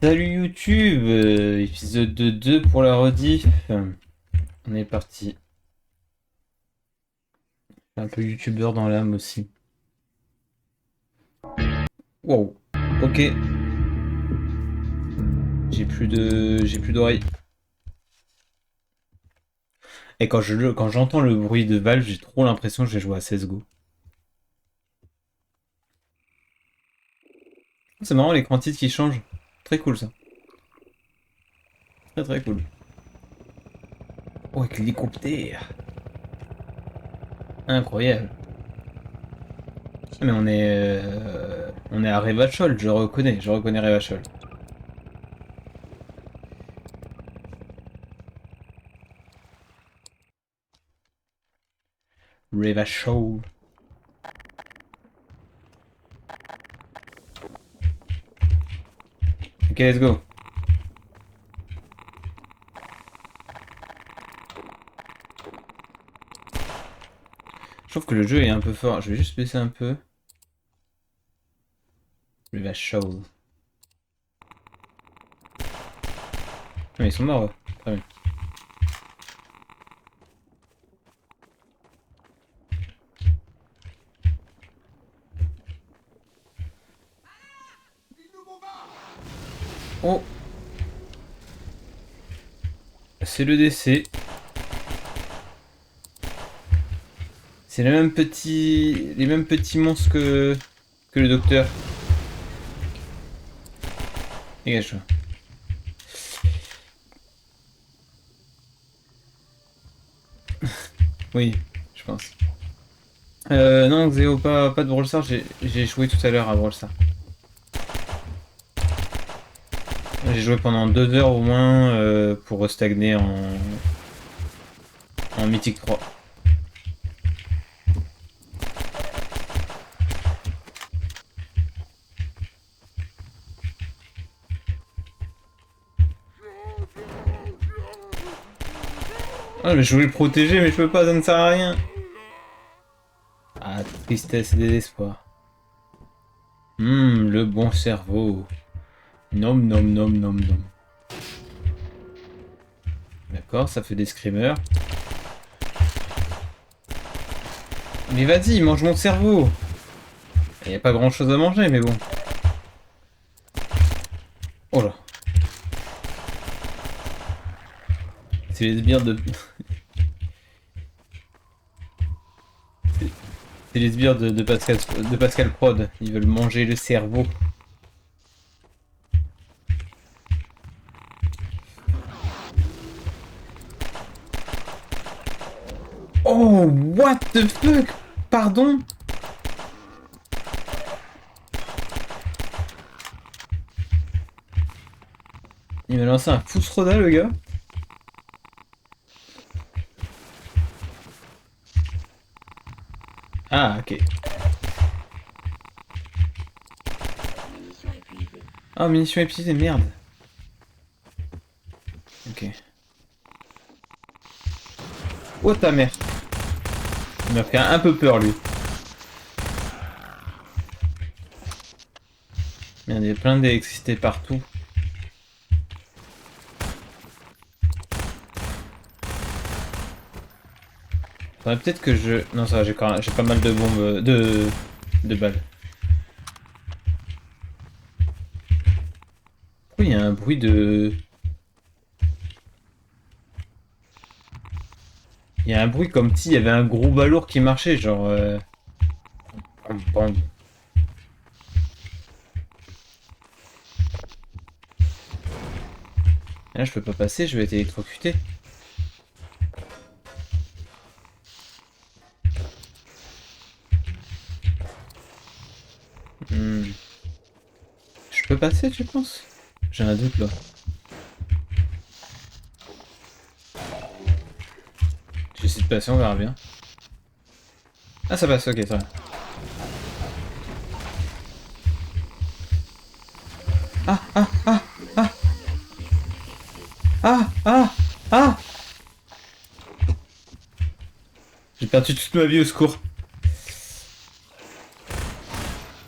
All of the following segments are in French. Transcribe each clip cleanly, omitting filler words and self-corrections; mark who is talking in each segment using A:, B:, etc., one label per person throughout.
A: Salut YouTube, épisode 2 pour la rediff. On est parti. Un peu youtubeur dans l'âme aussi. Wow. Ok. J'ai plus d'oreilles. Et quand j'entends le bruit de Valve, j'ai trop l'impression que j'ai joué à CSGO. C'est marrant l'écran titre qui change. Très cool ça. Très très cool. Oh, avec l'hélicoptère. Incroyable. Ah, mais on est à Revachol, je reconnais Revachol. Revachol. Ok, let's go. Je trouve que le jeu est un peu fort. Je vais juste baisser un peu. Revachol. Mais ils sont morts, eux. Très bien. Oh, c'est le décès. C'est les mêmes petits monstres que le docteur. Dégage-toi. Oui, je pense. Non, Xéo, pas de Brawl Stars. J'ai joué tout à l'heure à Brawl Stars. J'ai joué pendant 2 heures au moins pour stagner en Mythique 3. Ah, mais je voulais le protéger, mais je peux pas, ça ne sert à rien. Ah, tristesse et désespoir. Le bon cerveau. Nom nom nom nom nom. D'accord, ça fait des screamers. Mais vas-y, mange mon cerveau. Il n'y a pas grand chose à manger, mais bon. Oh là. C'est les sbires de. C'est les sbires de Pascal Prod. Ils veulent manger le cerveau. Oh, what the fuck? Pardon? Il m'a lancé un Fousroda, le gars. Ah, ok. Ah, munitions épuisées, merde. Ok. Oh ta mère. Il m'a fait un peu peur, lui. Merde, il y a plein d'électricité partout. Faudrait peut-être que je... Non, ça va, j'ai pas mal de bombes... de balles. Pourquoi il y a un bruit de... Il y a un bruit comme si il y avait un gros balourd qui marchait, genre... Pam, pam. Là, je peux pas passer, je vais être électrocuté. Hmm. Je peux passer, tu penses? J'ai un doute, là. J'essaie de passer, on verra bien. Ah, ça passe, ok, très bien. Ah, ah, ah, ah, ah, ah, ah. J'ai perdu toute ma vie au secours.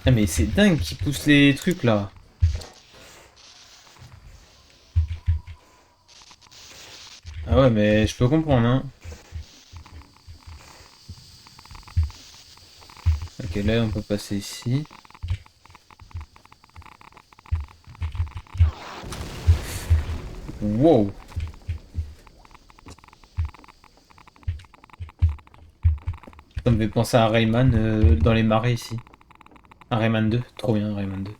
A: Ah, mais c'est dingue qui pousse les trucs, là. Ah ouais, mais je peux comprendre, hein. Ok, là on peut passer ici. Wow! Ça me fait penser à Rayman dans les marais ici. Un Rayman 2, trop bien Rayman 2.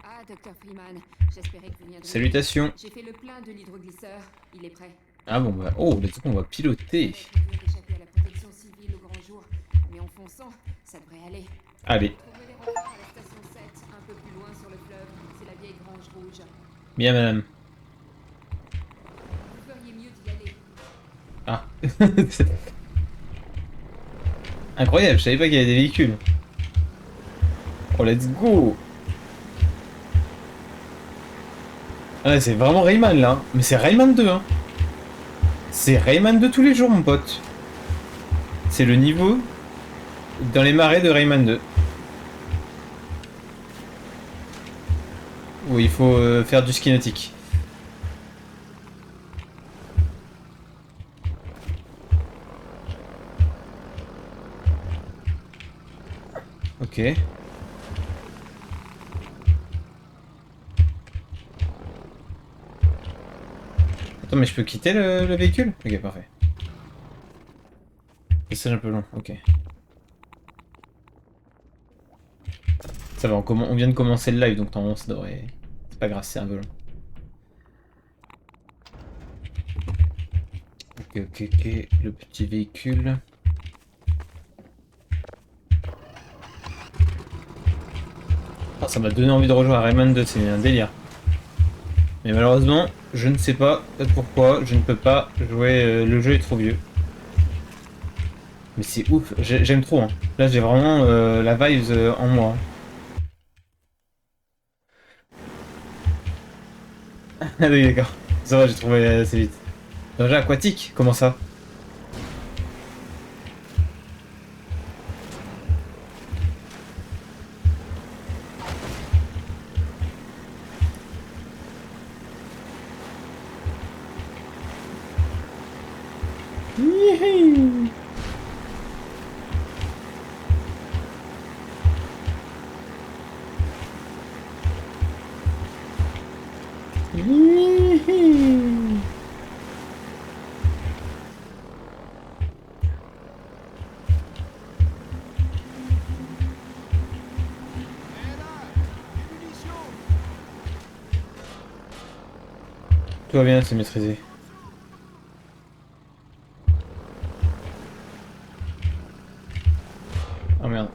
B: Ah, Docteur Freeman, j'espérais que vous viendriez.
A: Salutations!
B: J'ai fait le plein de l'hydroglisseur, il est prêt.
A: Ah bon bah, oh, let's go, on va
B: Ça
A: piloter.
B: va être dur d'échapper à la protection civile au grand jour, mais en fonçant, ça devrait aller.
A: Allez,
B: Vous trouverez les repas à la station 7, un peu plus loin sur le fleuve, c'est la vieille grange rouge.
A: bien madame.
B: Vous feriez mieux d'y aller.
A: Ah. Incroyable, je savais pas qu'il y avait des véhicules. Oh, let's go! Ah ouais, c'est vraiment Rayman là. Mais c'est Rayman 2, hein. C'est Rayman 2 tous les jours, mon pote. C'est le niveau dans les marais de Rayman 2. Où il faut faire du ski nautique. Ok. Attends, mais je peux quitter le véhicule? Ok, parfait. C'est un peu long, ok. Ça va, on vient de commencer le live, donc normalement ça devrait... C'est pas grave, c'est un peu long. Ok, ok, ok. Le petit véhicule. Ah, ça m'a donné envie de rejoindre Rayman 2, c'est un délire. Mais malheureusement, je ne sais pas pourquoi, je ne peux pas jouer, le jeu est trop vieux. Mais c'est ouf, j'aime trop, hein. Là j'ai vraiment la vibes en moi, hein. Ah oui, d'accord. Ça va, j'ai trouvé assez vite. Danger aquatique, comment ça? Youhou. Youhou. Tout va bien, c'est maîtrisé. Oh merde.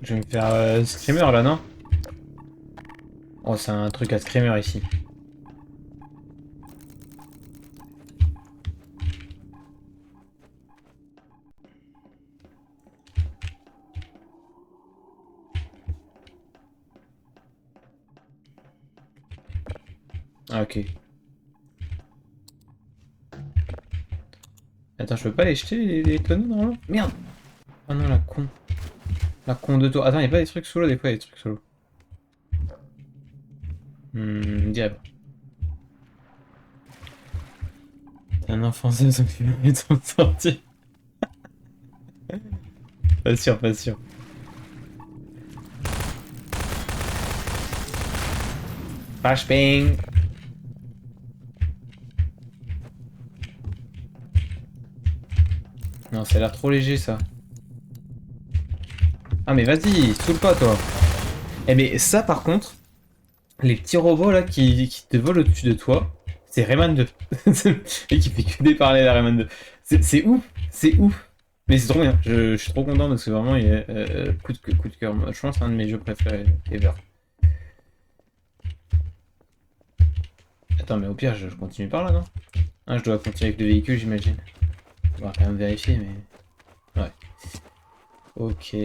A: Je vais me faire screamer là, non? Oh, c'est un truc à screamer ici. Ah, ok. Attends, je peux pas les jeter les tonneaux normalement? Merde! Oh non, la con. La con de toi. Attends, y'a pas des trucs sous l'eau? Des fois, y'a des trucs sous l'eau. Diable. T'es un enfant, ça me fait envie de s'en sortir. Pas sûr, pas sûr. Flashbang! Non, ça a l'air trop léger ça. Ah, mais vas-y, saoule pas toi. Eh, mais ça par contre, les petits robots là qui te volent au-dessus de toi, c'est Rayman 2. Et qui fait que des parallèles à Rayman 2. C'est ouf, c'est ouf. Mais c'est trop bien, je suis trop content parce que vraiment, il est coup de cœur. Moi, je pense que c'est un de mes jeux préférés ever. Attends, mais au pire, je continue par là, non? Ah, je dois continuer avec le véhicule, j'imagine. On va quand même vérifier, mais... Ouais. Ok.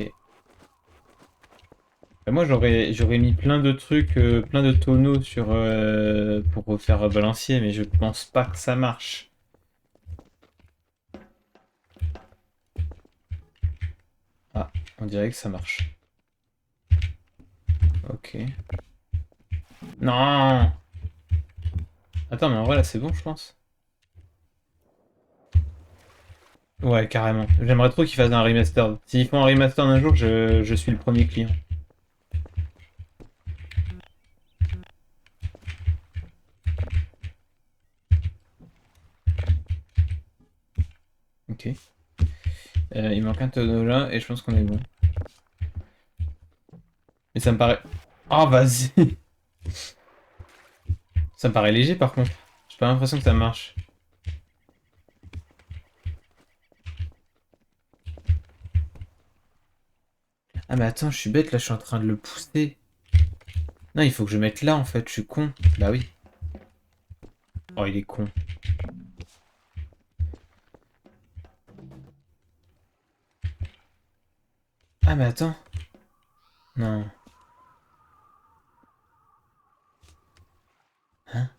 A: Moi, j'aurais mis plein de trucs, plein de tonneaux sur, pour faire balancier, mais je pense pas que ça marche. On dirait que ça marche. Ok. Non! Attends, mais en vrai, là, c'est bon, je pense. Ouais, carrément. J'aimerais trop qu'ils fassent un remaster. S'ils font un remaster un jour, je suis le premier client. Ok. Il manque un tonneau là, et je pense qu'on est bon. Mais ça me paraît... Oh, vas-y! Ça me paraît léger, par contre. J'ai pas l'impression que ça marche. Ah, mais attends, je suis bête, là, je suis en train de le pousser. Non, il faut que je mette là, en fait, je suis con. Bah oui. Oh, il est con. Ah, mais attends. Non. Hein?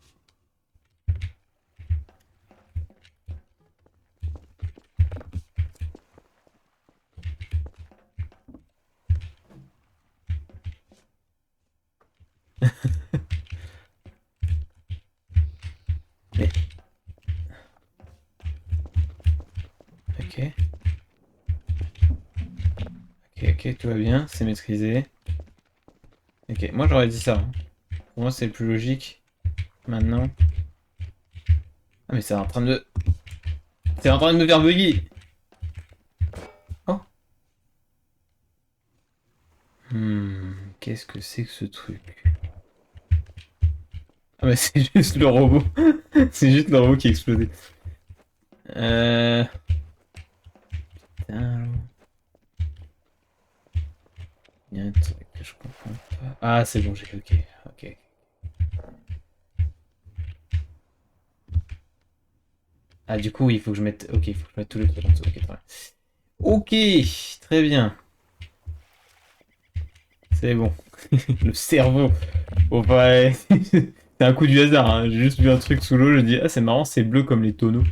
A: Mais... Ok. Ok, ok, tout va bien, c'est maîtrisé. Ok, moi j'aurais dit ça, hein. Pour moi c'est le plus logique. Maintenant. Ah mais c'est en train de... C'est en train de me faire bugger. Oh. Qu'est-ce que c'est que ce truc? Ah mais c'est juste le robot. C'est juste le robot qui a explosé. Euh... Putain, il y a un truc que je comprends pas. Ah c'est bon, j'ai... Ok, ok. Ah du coup il faut que je mette... Ok, il faut que je mette tous les trucs en dessous. Ok, très bien. Ok, très bien. C'est bon. Le cerveau. Bon, ouais. C'est un coup du hasard, hein. J'ai juste vu un truc sous l'eau, je dis ah c'est marrant, c'est bleu comme les tonneaux.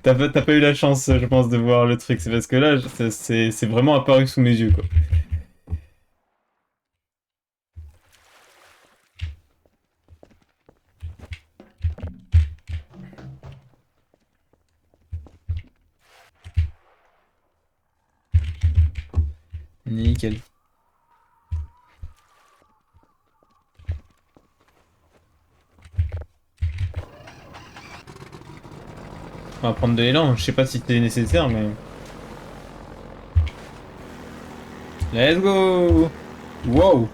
A: T'as pas eu la chance, je pense, de voir le truc. C'est parce que là, c'est vraiment apparu sous mes yeux, quoi. Nickel. On va prendre de l'élan. Je sais pas si c'était nécessaire, mais... Let's go! Wow!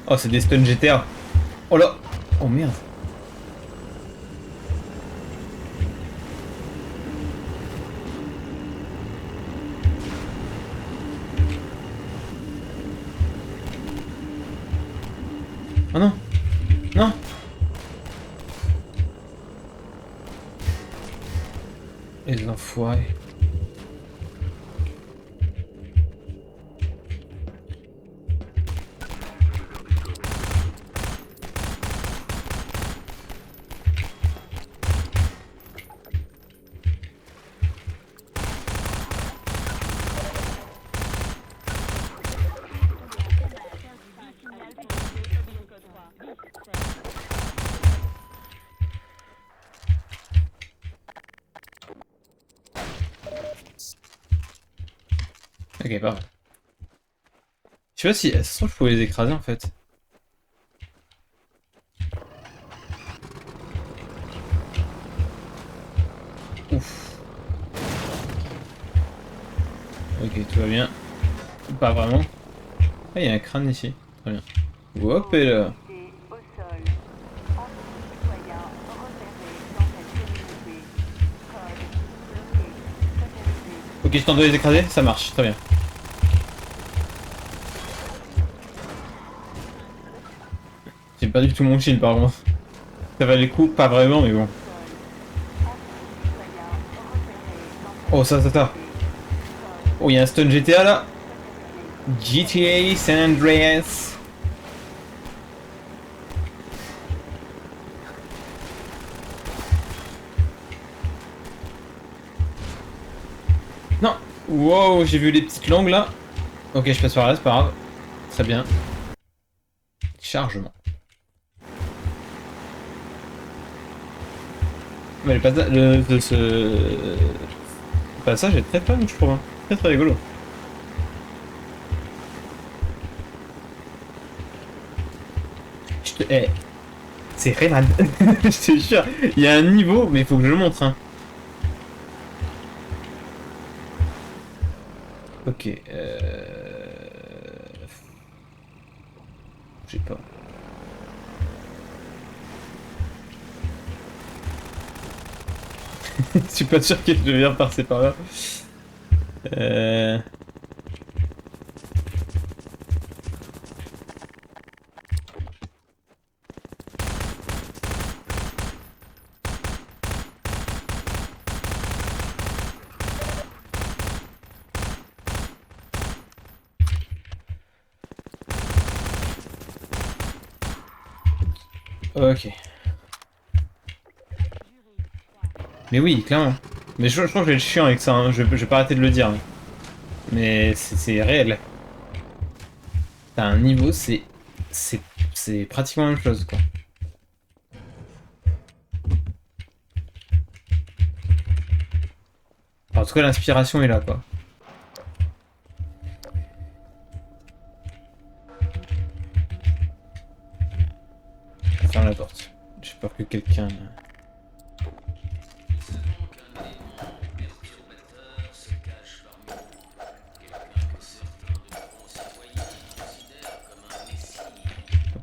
A: Oh, c'est des stuns GTA. Oh là! Oh merde! Oh non! Non! Les enfoirés. Ok, parfait. Je sais pas si... Ça se trouve, je pouvais les écraser, en fait. Ouf. Ok, tout va bien. Pas vraiment. Ah, il y a un crâne ici. Très bien. Hop et là. Ok, je t'en dois les écraser, ça marche, très bien. J'ai pas du tout mon shield par contre. Ça valait le coup, pas vraiment, mais bon. Oh, ça. Oh, il y a un stun GTA là. GTA San Andreas. Wow, j'ai vu les petites langues là. Ok, je passe par là, c'est pas grave. Très bien. Chargement. Mais ce passage est très fun, je trouve. Hein. Très très rigolo. Eh, c'est Rayman. Je te jure. Il y a un niveau, mais il faut que je le montre. Hein. Ok. Je sais pas. Je suis pas sûr que je vais passer par là. Euh... Ok. Mais oui, clairement. Mais je crois que je vais être chiant avec ça, hein. Je vais pas arrêter de le dire. Hein. Mais c'est réel. T'as un niveau, c'est c'est pratiquement la même chose, quoi. Enfin, en tout cas, l'inspiration est là, quoi. Ferme la porte. J'ai peur que quelqu'un...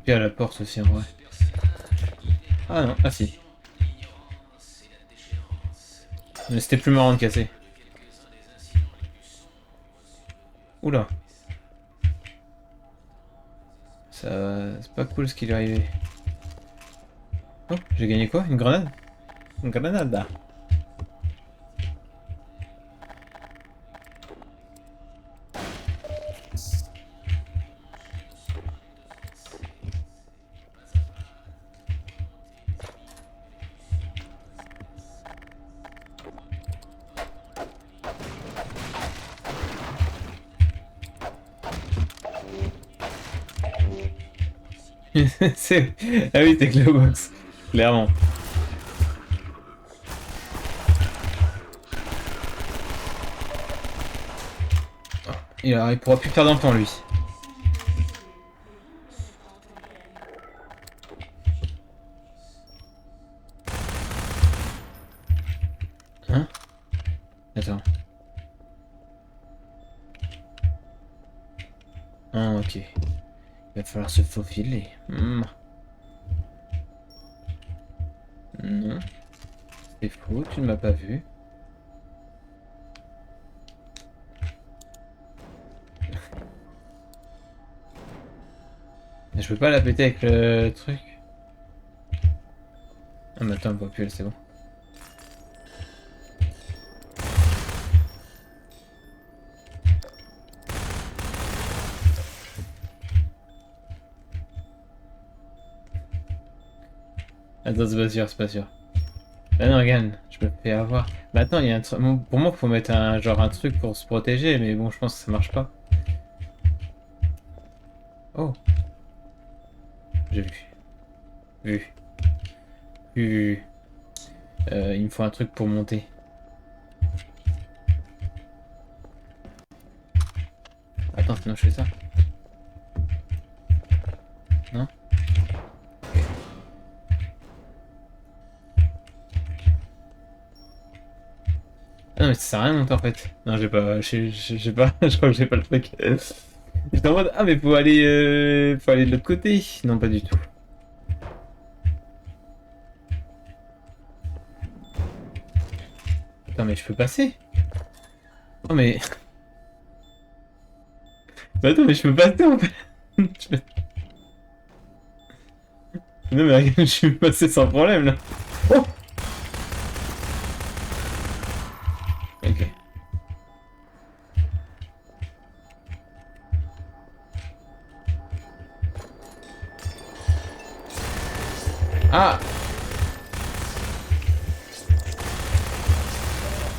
A: Puis à la porte aussi, en vrai. Ah non, ah si. Mais c'était plus marrant de casser. Oula. Ça... C'est pas cool ce qui lui est arrivé. Oh, j'ai gagné quoi? Une grenade? Une grenade. C'est... Ah oui, c'est Glowbox. Clairement. Il pourra plus faire d'enfant, lui. Hein? Attends. Ah, ok. Il va falloir se faufiler. Non. C'est faux, tu ne m'as pas vu. Mais je peux pas la péter avec le truc. Ah mais attends, on voit plus, c'est bon. Attends, c'est pas sûr, c'est pas sûr. Ah non, regarde, je me fais avoir. Mais attends, il y a un truc. Bon, pour moi, faut mettre un genre un truc pour se protéger, mais bon, je pense que ça marche pas. Oh, j'ai vu. Vu. Vu. Il me faut un truc pour monter. Attends, sinon je fais ça. Non? Ah non, mais ça sert à rien de monter en fait. Non, j'ai pas. J'ai pas. Je crois que j'ai pas le truc. J'étais en mode. Ah, mais faut aller de l'autre côté. Non, pas du tout. Attends, mais je peux passer? Oh, mais. Bah, attends, mais je peux passer en fait. Non, mais regarde, je suis passé sans problème là. Oh! Ok. Ah!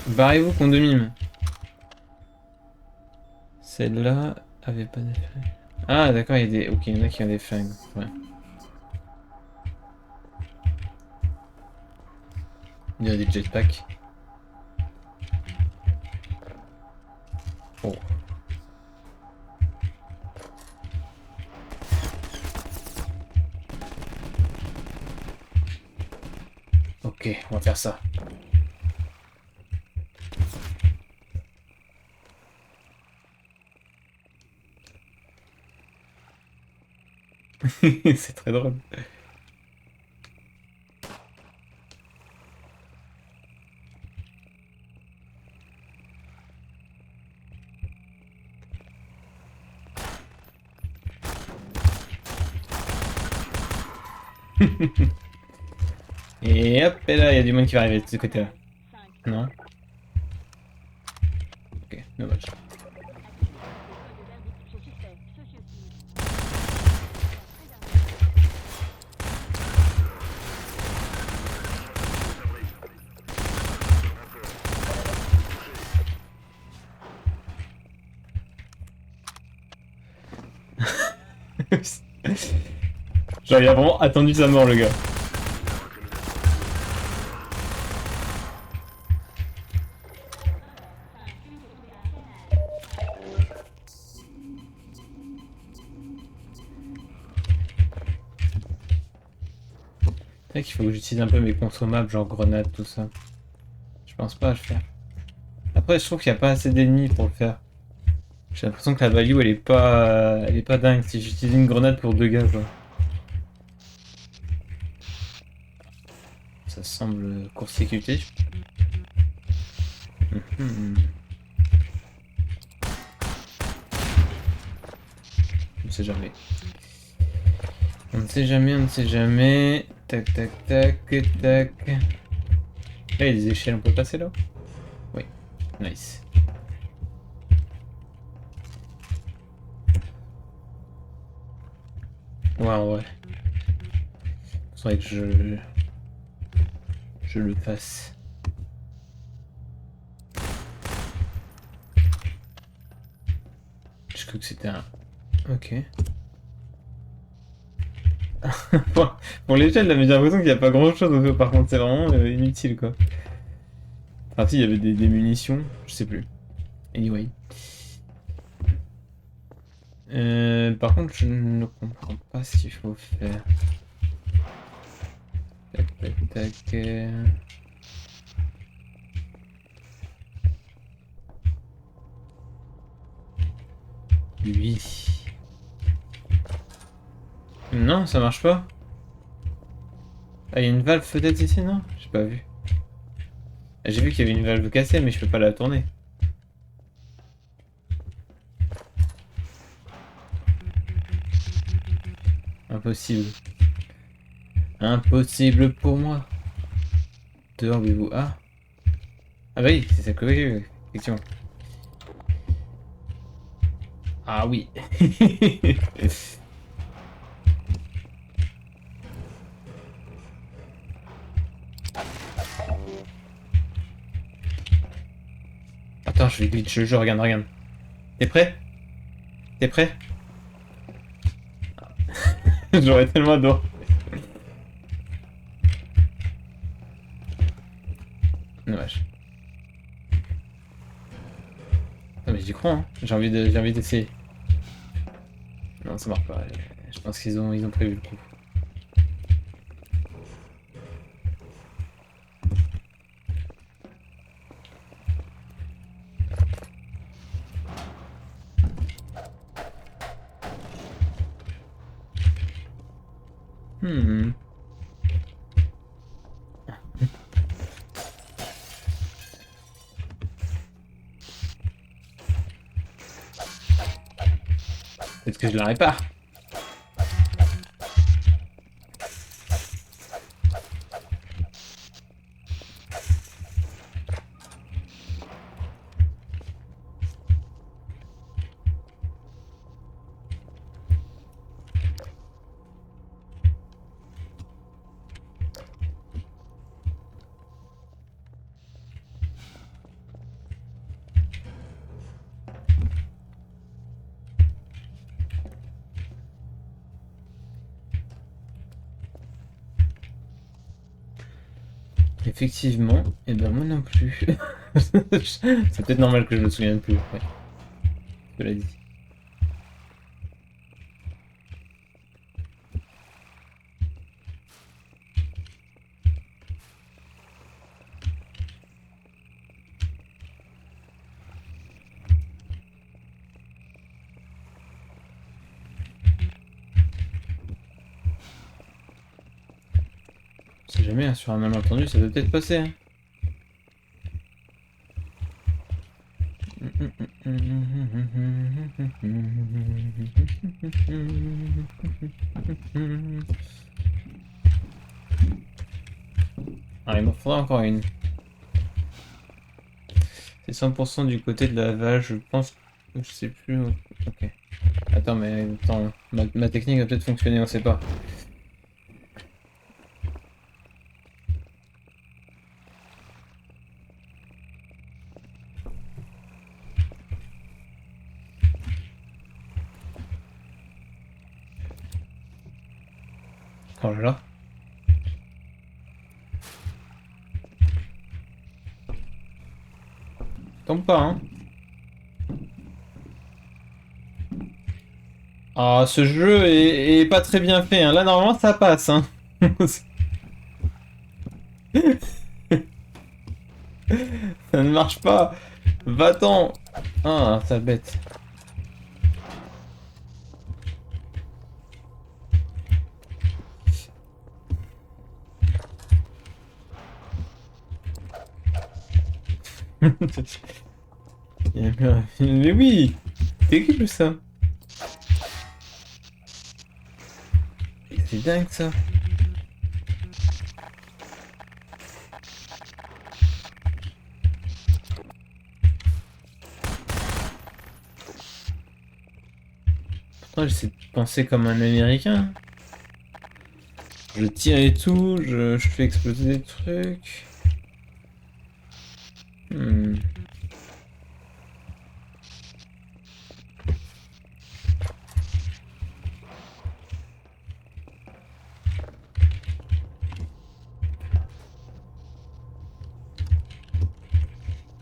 A: Barrez-vous, con de mime. Celle-là avait pas de flingue. Ah d'accord, il y a des. Ok, il y en a qui ont des flingues. Ouais. Il y a des jetpacks. Oh. Ok, on va faire ça. C'est très drôle. Et hop, et là, il y a du monde qui va arriver de ce côté-là. Non? Ok, dommage. Genre, il a vraiment attendu sa mort, le gars. C'est vrai qu'il faut que j'utilise un peu mes consommables, genre grenades, tout ça. Je pense pas à le faire. Après, je trouve qu'il n'y a pas assez d'ennemis pour le faire. J'ai l'impression que la value, elle est pas dingue si j'utilise une grenade pour 2 gars, quoi. Ça semble court-circuité. Mhm. On ne sait jamais. On ne sait jamais, on ne sait jamais. Tac, tac, tac, tac. Là, il y a des échelles, on peut passer là? Oui. Nice. Ouais, en vrai. Faudrait que je le fasse. Je crois que c'était un... Ok. Pour l'échelle, là, mais j'ai l'impression qu'il n'y a pas grand chose. Donc, par contre, c'est vraiment inutile, quoi. Enfin, si, il y avait des munitions. Je sais plus. Anyway. Par contre, je ne comprends pas ce qu'il faut faire. Tac, tac, tac. Lui. Non, ça marche pas. Ah, il y a une valve peut-être ici, non? J'ai pas vu. Ah, j'ai vu qu'il y avait une valve cassée, mais je peux pas la tourner. Impossible. Impossible pour moi. Dehors, vous. Ah. Ah bah oui, c'est ça que oui, oui, effectivement. Ah oui. Attends, je vais glitch le jeu, regarde, regarde. T'es prêt? T'es prêt? J'aurais tellement adoré. Dommage. Ah mais j'y crois, hein. J'ai envie d'essayer. Non, ça marche pas. Je pense ils ont prévu le coup. Hmm. Peut-être que je la répare. effectivement, et ben moi non plus. C'est peut-être normal que je me souvienne plus. Ouais, je l'ai dit. Si jamais, hein, sur un malentendu, ça peut peut-être passer. Hein. Ah, il m'en faudra encore une. C'est 100% du côté de la vache, je pense. Je sais plus. Ok. Attends, mais attends, ma technique va peut-être fonctionner, on sait pas. Oh là là. Tombe pas, hein. Ah, ce jeu est pas très bien fait, hein. Là, normalement, ça passe, hein. Ça ne marche pas. Va-t'en. Ah, ça bête. Mais oui, c'est cool ça. C'est dingue ça. Pourtant, j'essaie de penser comme un Américain. Je tire et tout, je fais exploser des trucs. Hmm.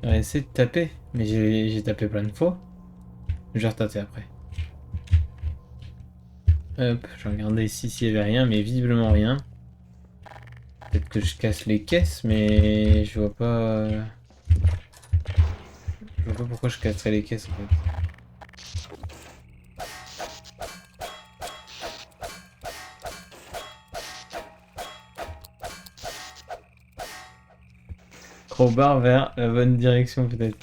A: J'aurais essayé de taper, mais j'ai tapé plein de fois. Je vais retâter après. Hop, je regardais ici s'il y avait rien, mais visiblement rien. Peut-être que je casse les caisses, mais je vois pas. Je vois pas pourquoi je casserais les caisses en fait. Crowbar vers la bonne direction peut-être.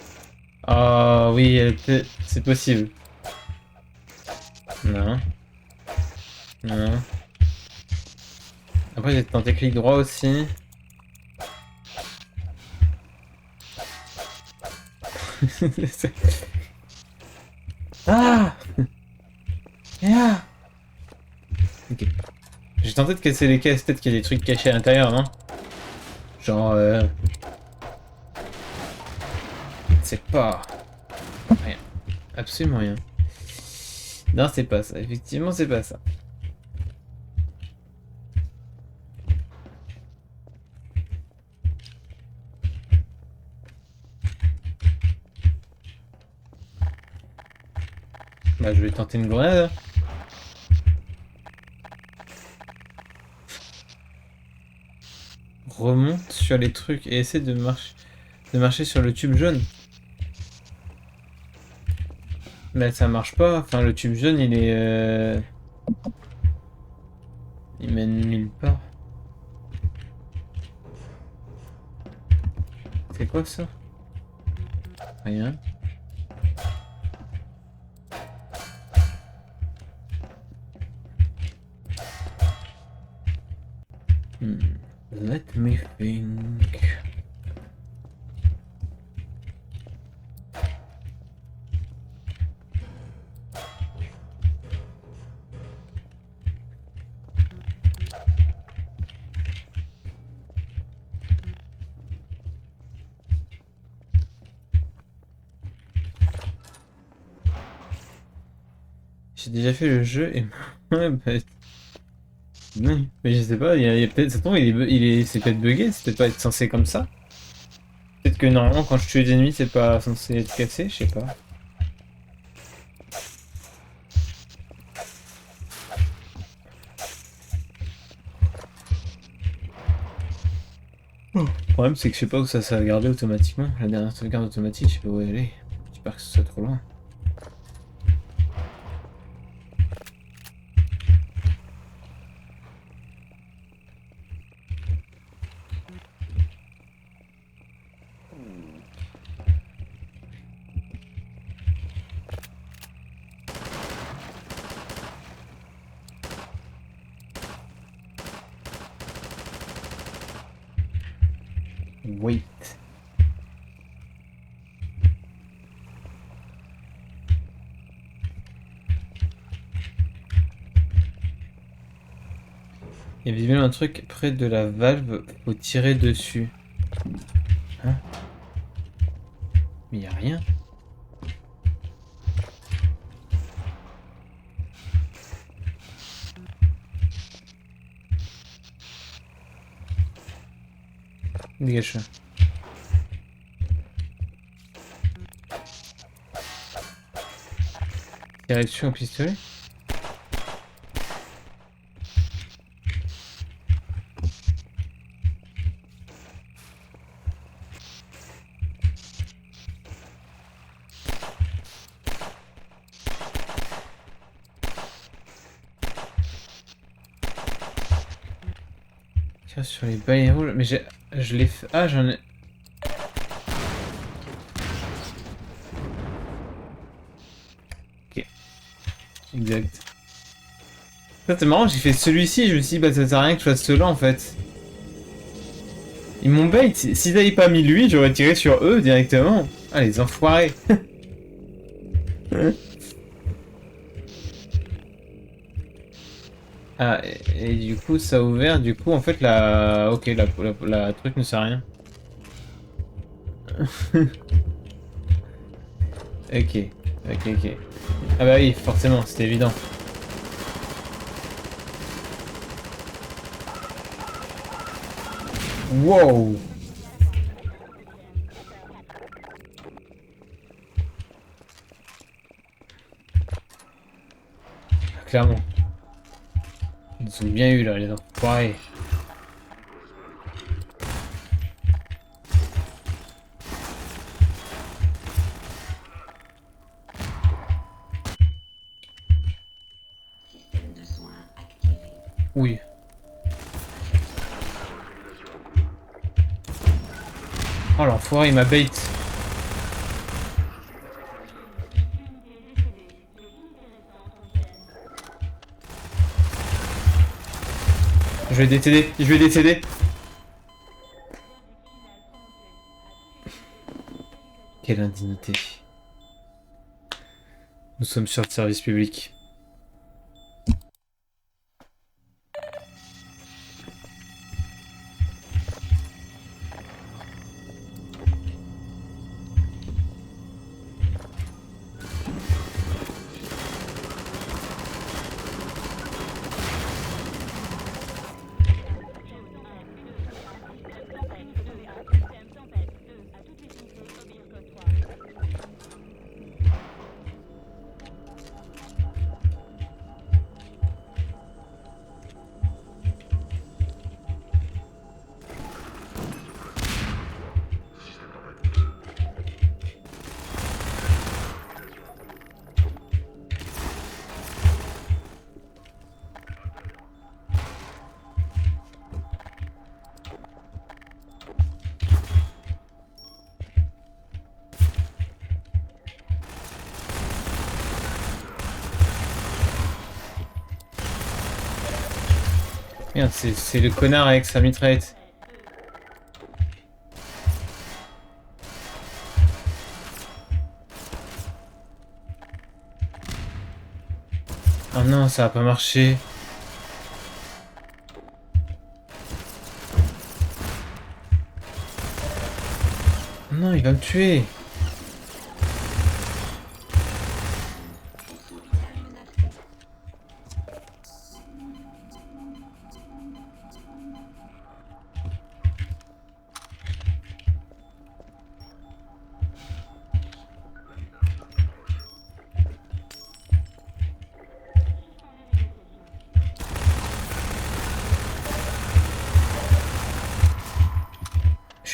A: Ah oui, c'est possible. Non, non. Après j'ai tenté clic droit aussi. Ah, ah. Ok. J'ai tenté de casser les caisses, peut-être qu'il y a des trucs cachés à l'intérieur, non? Genre, c'est pas... Rien. Absolument rien. Non, c'est pas ça. Effectivement, c'est pas ça. Bah, je vais tenter une grenade. Remonte sur les trucs et essaie de marcher sur le tube jaune. Mais ça marche pas. Enfin, le tube jaune, il est... Il mène nulle part. C'est quoi ça? Rien. Let me think. J'ai déjà fait le jeu et... Ouais, bah, Oui. Mais je sais pas, il y a peut-être. Ça tombe, c'est peut-être bugué, c'est peut-être pas être censé comme ça. Peut-être que normalement, quand je tue les ennemis, c'est pas censé être cassé, je sais pas. Le problème, c'est que je sais pas où ça s'est gardé automatiquement. La dernière sauvegarde automatique, je sais pas où elle est. J'espère que ce soit trop loin. Wait. Il y a visiblement un truc près de la valve, faut tirer dessus. Hein? Mais il y a rien. Dégage ça. Tirer dessus au pistolet? Tire sur les balais rouges. Mais je l'ai fait. Ah, j'en ai. Ok. Exact. Ça, c'est marrant, j'ai fait celui-ci et je me suis dit, bah ça sert à rien que je fasse ceux-là en fait. Ils m'ont bait. S'ils n'avaient pas mis lui, j'aurais tiré sur eux directement. Ah, les enfoirés. Ah, et du coup, ça a ouvert. Du coup, en fait, la. Ok, la truc ne sert à rien. Ok, ok. Ah bah oui, forcément, c'était évident. Wow! Clairement. Ils ont bien eu là, les enfoirés. Oui. Oh l'enfoiré, il m'a bait. Je vais décéder, je vais décéder. Quelle indignité. Nous sommes sur le service public. Merde, c'est le connard avec sa mitraillette. Oh non, ça a pas marché. Non, il va me tuer.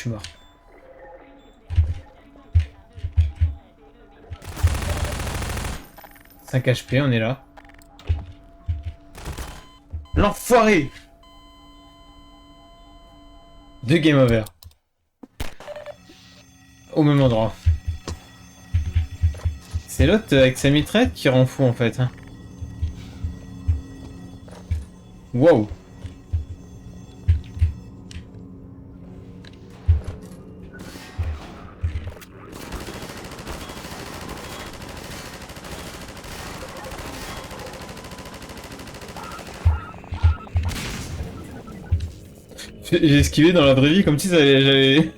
A: suis mort. « 5 HP, on est là. L'enfoiré! 2 game over. Au même endroit. C'est l'autre avec sa mitraille qui rend fou en fait. Hein. Wow. J'ai esquivé dans la vraie vie comme si j'avais...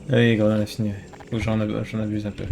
A: Allez, gros, on a fini. Faut que j'en abuse un peu.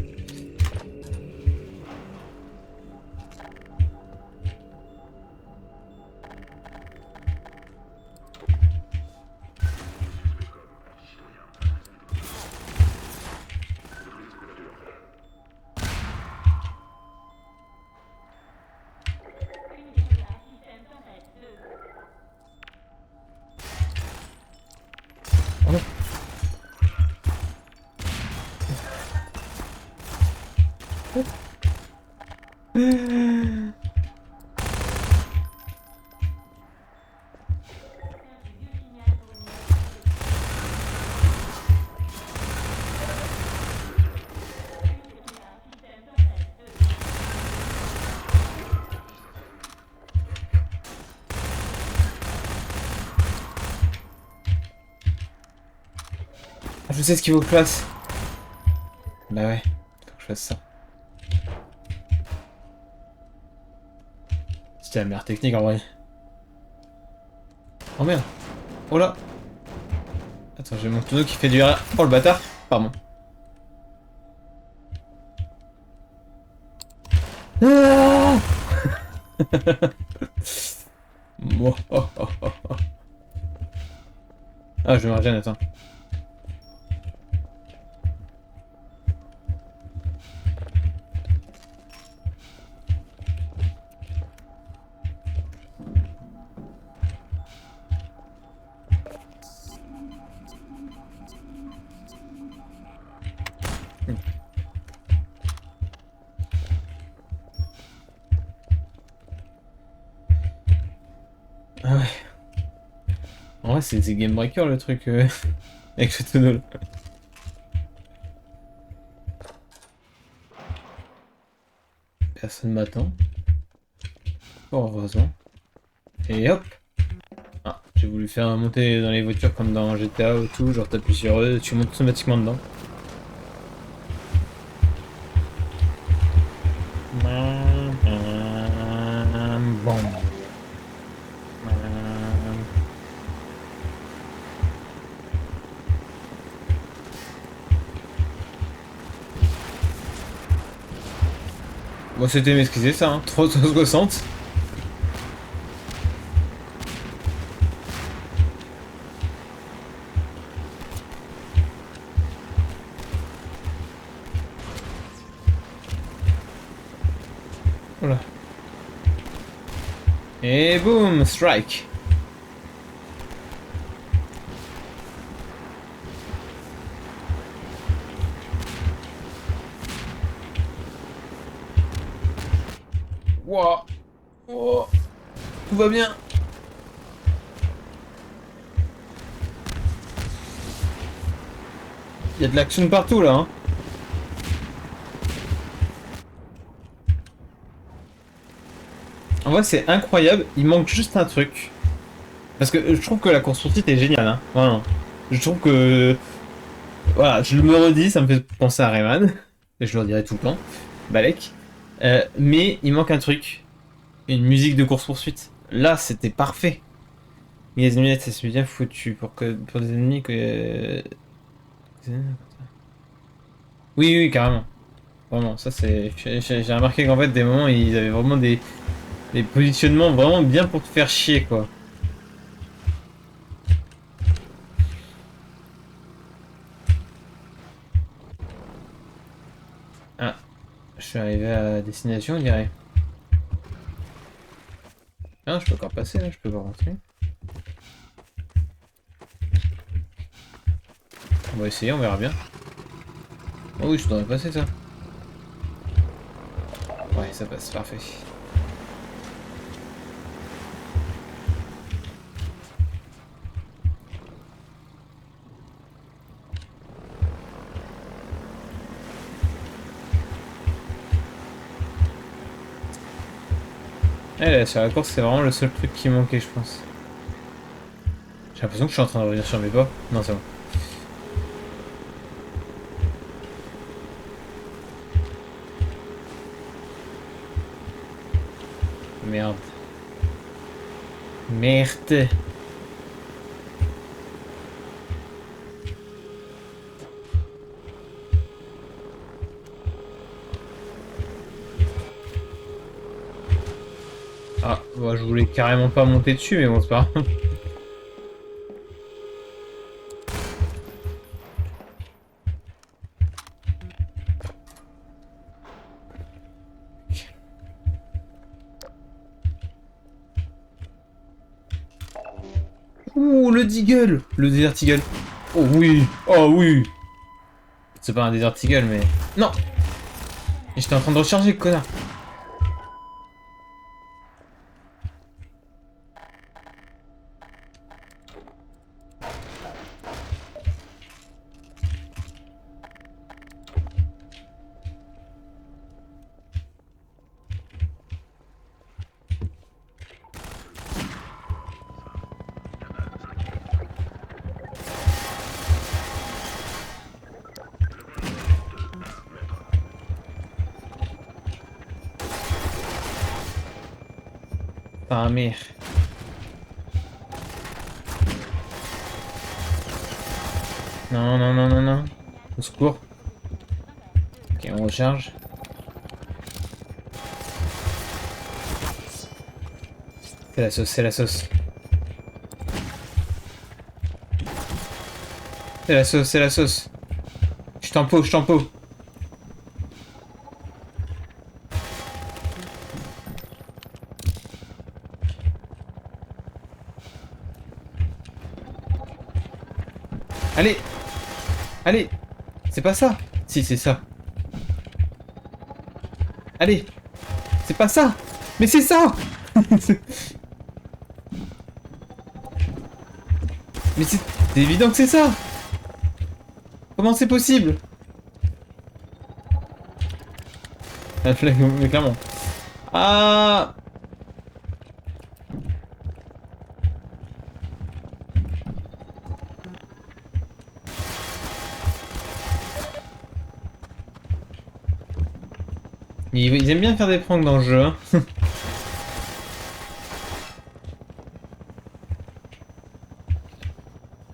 A: Je sais ce qu'il faut que je fasse. Bah ouais, faut que je fasse ça. C'était la meilleure technique en vrai. Oh merde. Oh là. Attends, j'ai mon tonneau qui fait du... Oh le bâtard. Pardon. Ah oh, oh, oh, oh. Ah, je me régène, attends. Ah ouais. En vrai, c'est Game Breaker le truc avec ce tonneau là. Personne m'attend. Fort heureusement. Et hop. Ah, j'ai voulu faire monter dans les voitures comme dans GTA ou tout, genre t'appuies sur eux, tu montes automatiquement dedans. Bon. Bon, c'était m'excuser ça, hein. 360. Voilà. Et boum, strike. Wow. Oh. Tout va bien. Il y a de l'action partout là. Hein. En vrai, c'est incroyable. Il manque juste un truc. Parce que je trouve que la course-poursuite est géniale. Hein. Vraiment. Je trouve que... Voilà, je me redis, ça me fait penser à Rayman. Et je le redirai tout le temps. Balek. Mais il manque un truc. Une musique de course-poursuite. Là, c'était parfait. Les ennemis, ça se bien foutu pour des ennemis que... Oui, oui, carrément. Vraiment, ça c'est... J'ai remarqué qu'en fait, des moments, ils avaient vraiment des positionnements vraiment bien pour te faire chier, quoi. Ah, je suis arrivé à destination, on dirait. Ah, je peux encore passer, là, je peux pas rentrer. On va essayer, on verra bien. Oh oui, je devrais passer ça. Ouais, ça passe, parfait. Eh là, sur la course, c'est vraiment le seul truc qui manquait, je pense. J'ai l'impression que je suis en train de revenir sur mes pas. Non, c'est bon. Merde. Merde. Ah, bah, je voulais carrément pas monter dessus, mais bon, c'est pas grave. Ouh, le Deagle! Le Desert Eagle. Oh oui! Oh oui! C'est pas un Desert Eagle, mais... Non! J'étais en train de recharger, connard! Ah merde. Non, non, non, non, non. Au secours. Ok, on recharge. C'est la sauce, c'est la sauce. C'est la sauce, c'est la sauce. Je t'en peux, je t'en peux. Allez! Allez! C'est pas ça! Si, c'est ça. Allez! C'est pas ça! Mais c'est ça! Mais c'est évident que c'est ça! Comment c'est possible? La flag, mais clairement. Ah! Ils aiment bien faire des pranks dans le jeu, hein.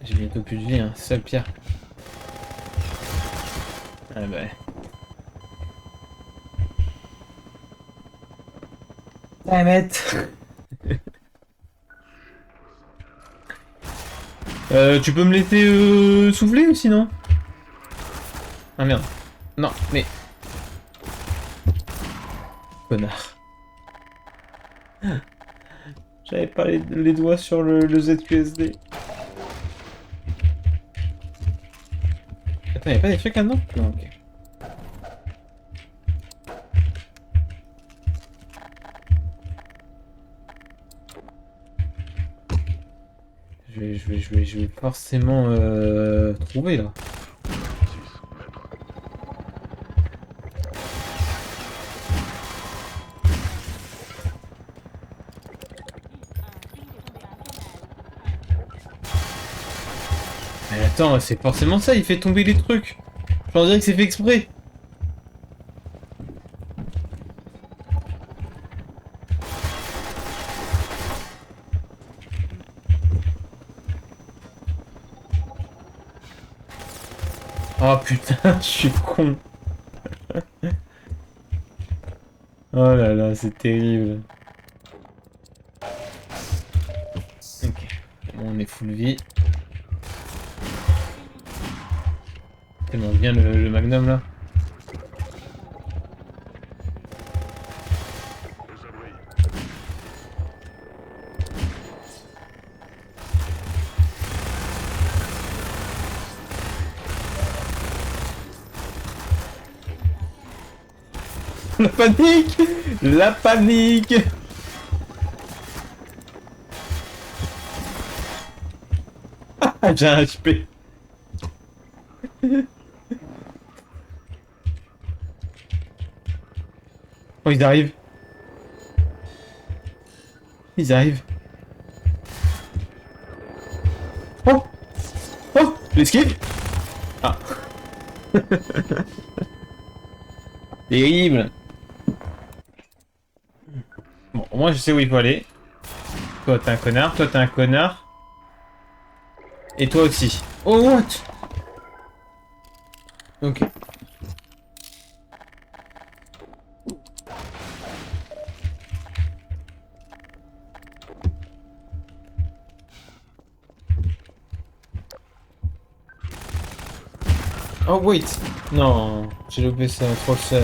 A: J'ai bientôt plus de vie, hein. C'est ça le pire. Ah bah. Damn it. Tu peux me laisser souffler ou sinon? Ah merde. Non, mais... Connard. J'avais pas les doigts sur le ZQSD. Attends, y'a pas des trucs là-dedans? Non, ok. Je vais forcément trouver là. Mais attends, c'est forcément ça, il fait tomber les trucs. J'en dirais que c'est fait exprès. Oh putain, je suis con. Oh là là, c'est terrible. Ok, bon, on est full vie. Tellement bien le Magnum là. La panique. La panique. Ah, j'ai un HP. Oh, ils arrivent. Ils arrivent. Oh. Oh. L'esquive. Ah. Terrible. Bon, au moins je sais où il faut aller. Toi t'es un connard, toi t'es un connard. Et toi aussi. Oh what? Ok. Oh wait. Non, j'ai loupé ça, trop seul.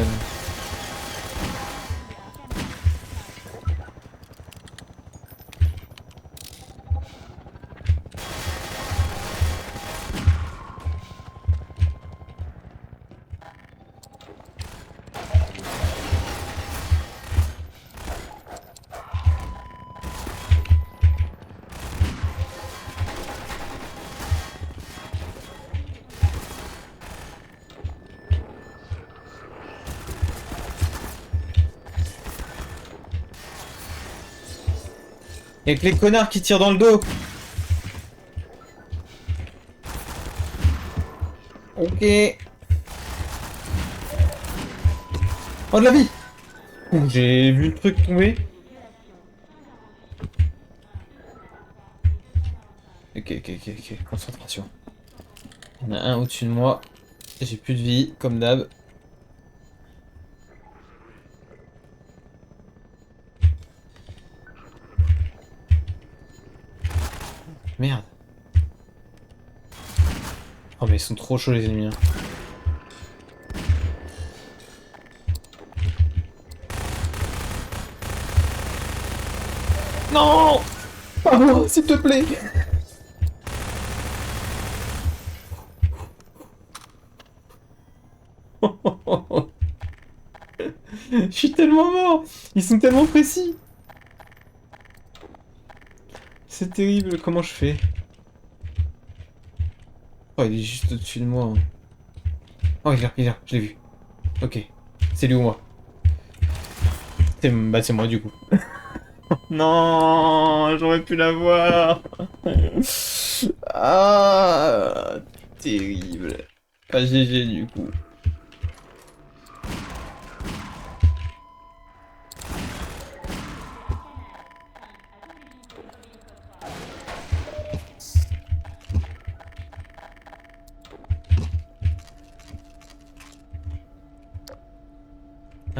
A: Y'a que les connards qui tirent dans le dos. Ok. Oh de la vie. J'ai vu le truc tomber. Ok. Concentration. Il y en a un au-dessus de moi. J'ai plus de vie, comme d'hab. Merde. Oh mais ils sont trop chauds les ennemis. Hein. Non. Oh, s'il te plaît. Je suis tellement mort. Ils sont tellement précis. C'est terrible. Comment je fais? Oh, il est juste au-dessus de moi. Hein. Oh, il est là, je l'ai vu. Ok. C'est lui ou moi? Bah, c'est moi du coup. Non, j'aurais pu l'avoir. Ah, terrible. Pas GG du coup.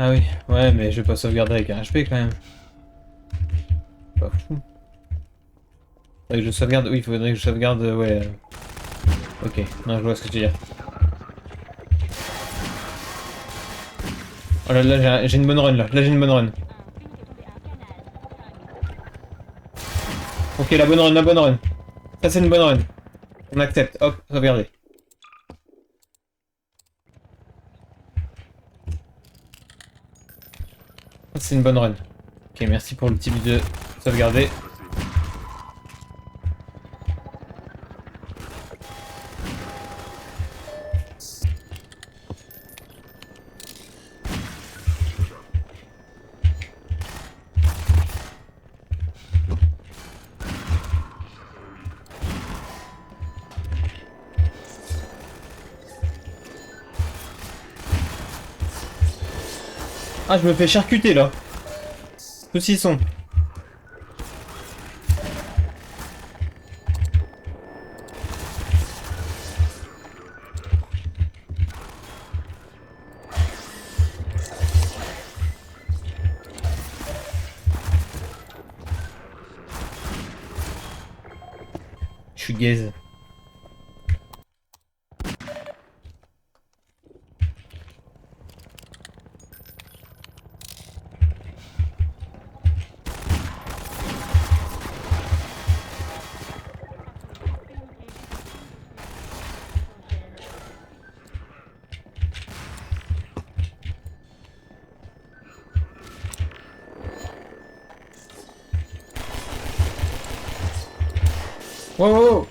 A: Ah oui, ouais, mais je vais pas sauvegarder avec un HP quand même. Pas fou. Faudrait que je sauvegarde, oui, il faudrait que je sauvegarde, ouais. Ok, non, je vois ce que tu veux dire. Oh là là, j'ai une bonne run là, là j'ai une bonne run. Ok, la bonne run. Ça c'est une bonne run. On accepte, hop, sauvegarder. Ça c'est une bonne run. Ok, merci pour le type de sauvegarder. Ah, je me fais charcuter là. Saucisson. Je suis gaze. Wow, wow, wow.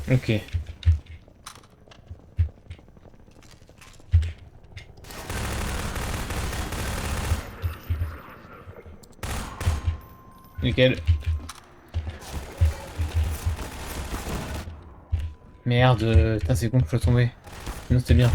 A: Ok. Nickel. Merde, putain, c'est con que je sois tombé. Non, c'était bien.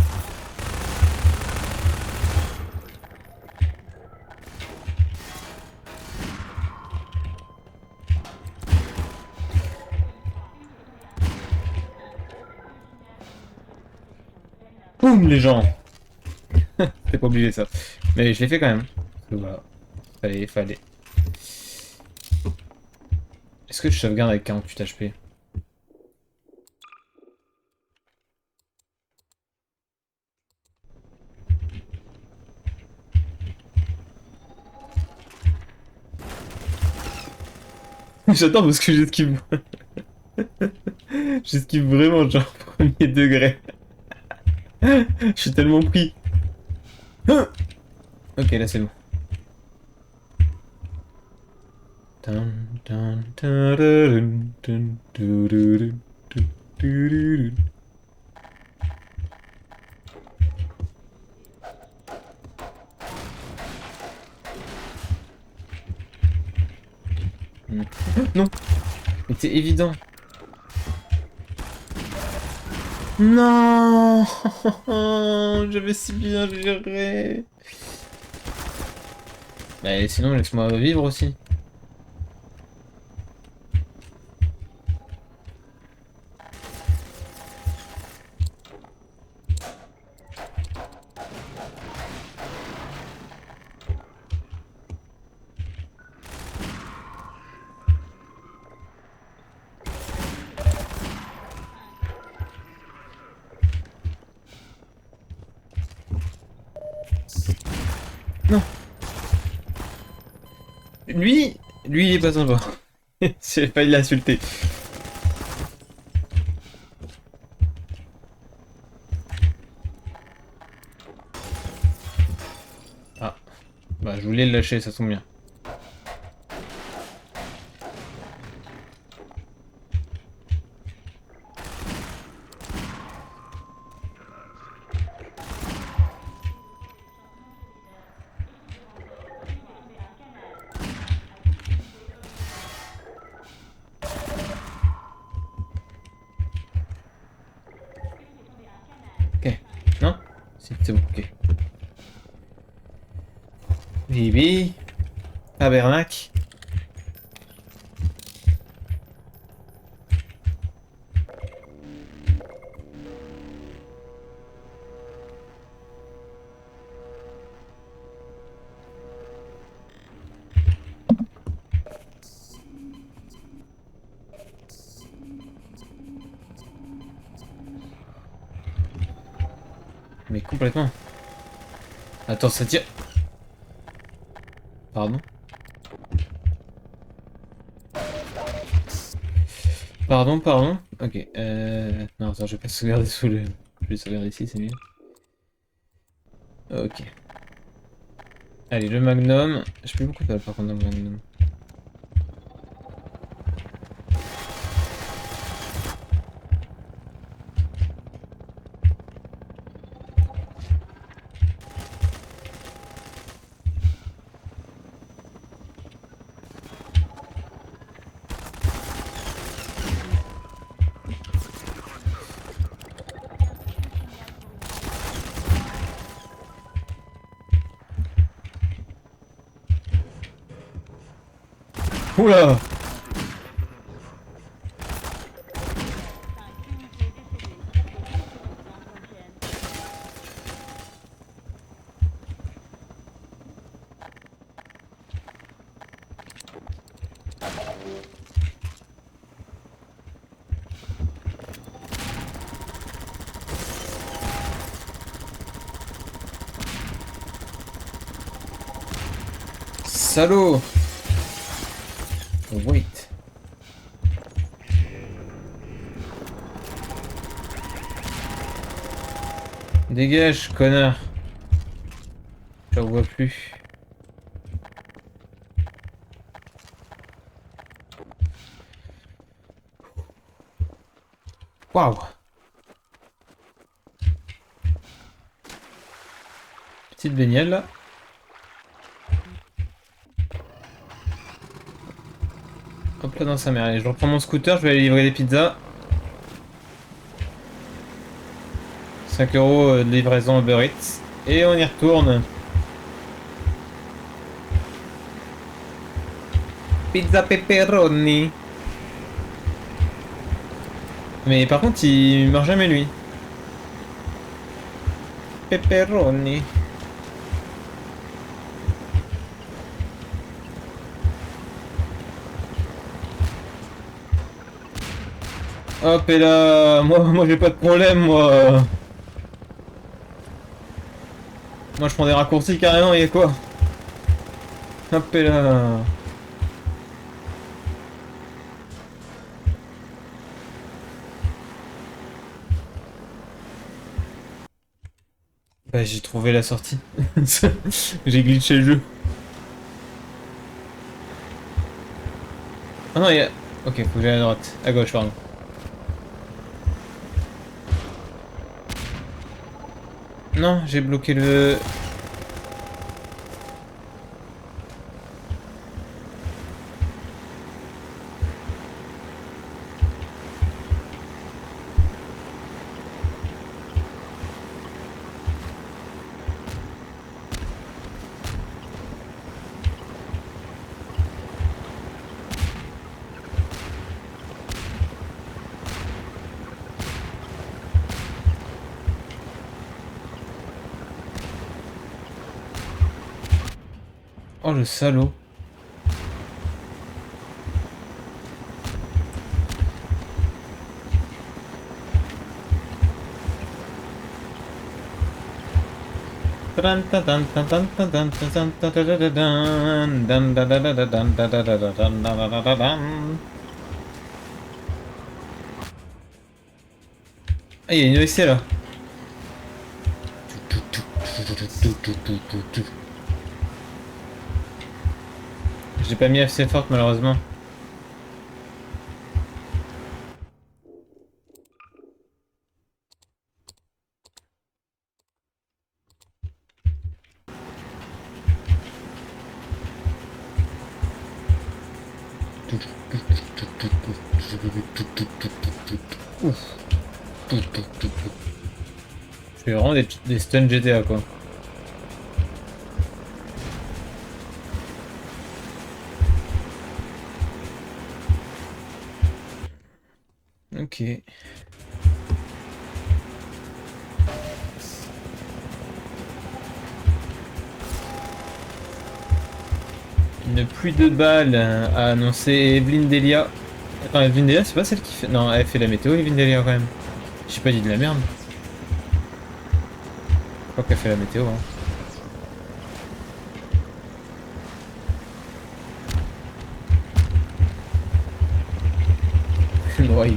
A: Boum, les gens. T'es pas obligé ça. Mais je l'ai fait quand même. Parce que voilà. Fallait. Est-ce que je sauvegarde avec 48 HP? J'attends parce que j'esquive. J'esquive vraiment, genre, premier degré. Je suis tellement pris. Ok, là c'est bon. Tan, tan, tararun, tun, tururun, tun, tururun. Non, mais c'est évident. Non, j'avais si bien géré. Bah sinon laisse-moi vivre aussi. Non, lui il est pas sympa. J'ai failli l'insulter. Ah, bah je voulais le lâcher, ça tombe bien. Ok, non? Si, c'est bon, ok. Bibi, tabernacle. Mais complètement. Attends, ça tire. Pardon? Pardon. Ok, non, attends, je vais pas sauvegarder sous le... Je vais sauvegarder ici, c'est mieux. Ok. Allez, le magnum. Je sais plus beaucoup de balles par contre dans le magnum. Oula! salaud! Wait. Dégage, connard. Je la vois plus. Waouh! Petite baignade là. Hop là dans sa mère. Allez, je reprends mon scooter, je vais aller livrer des pizzas. 5 € de livraison Uber Eats. Et on y retourne. Pizza pepperoni. Mais par contre, il meurt jamais lui. Pepperoni. Hop et là, moi j'ai pas de problème moi. Moi je prends des raccourcis carrément, et quoi? Hop et là. Bah j'ai trouvé la sortie. J'ai glitché le jeu. Ah non, il y a... Ok, faut que j'aille à droite. À gauche, pardon. Non, j'ai bloqué le... Oh le salaud. Ah, il y a une OSC là. J'ai pas mis assez forte malheureusement. Ouf. Je fais vraiment des stuns GTA quoi. Ok. Une pluie de balles a annoncé Evelyne Delia. Attends, Evelyne Delia, c'est pas celle qui fait... Non, elle fait la météo, Evelyne Delia quand même. J'ai pas dit de la merde. Je crois qu'elle fait la météo. Hein. Ouais,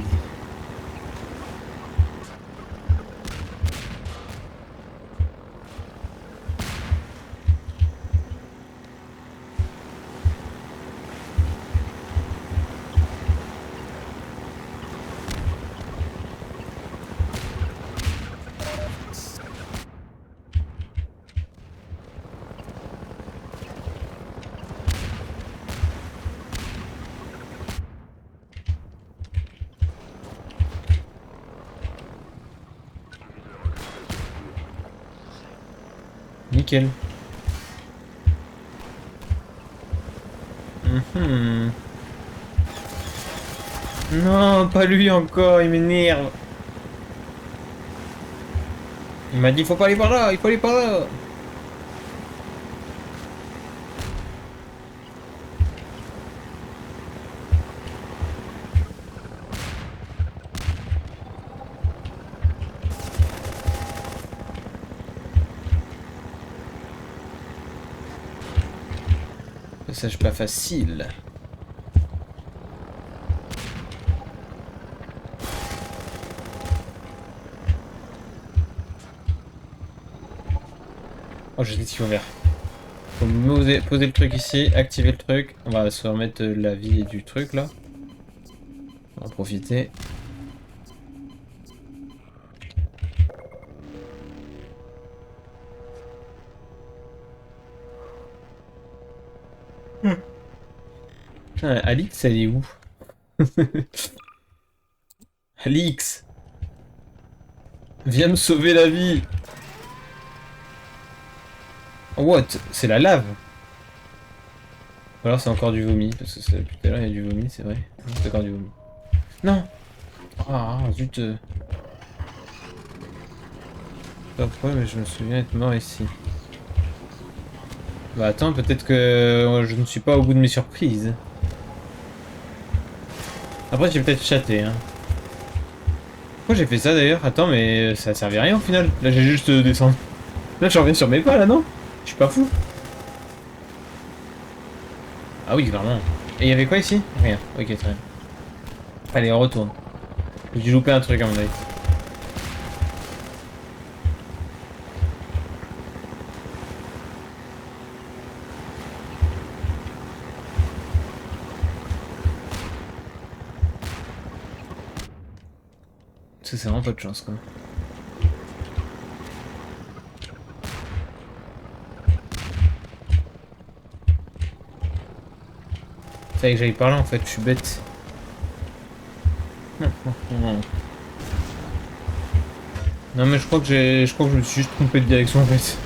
A: nickel. Mhm. Non, pas lui encore, il m'énerve. Il m'a dit faut pas aller par là, il faut aller par là. Passage pas facile. Oh, j'ai des tuyaux verts. Faut poser le truc ici, activer le truc. On va se remettre la vie du truc là. On va en profiter. Putain, Alix, elle est où? Alix, viens me sauver la vie. What? C'est la lave? Ou alors c'est encore du vomi, parce que depuis tout à l'heure il y a du vomi, c'est vrai. Non, c'est encore du vomi. Non! Ah, zut. Pas pourquoi, mais je me souviens être mort ici. Bah attends, peut-être que je ne suis pas au bout de mes surprises. Après j'ai peut-être chaté, hein. Pourquoi j'ai fait ça d'ailleurs? Attends, mais ça servait à rien au final. Là j'ai juste descendu. Là je reviens sur mes pas là, non? Je suis pas fou. Ah oui, clairement. Et il y avait quoi ici? Rien. Ok, très bien. Allez, on retourne. J'ai dû louper un truc à mon avis. Parce que c'est vraiment pas de chance quoi. Fallait que j'aille par là en fait, je suis bête. Non mais je crois que je me suis juste trompé de direction en fait.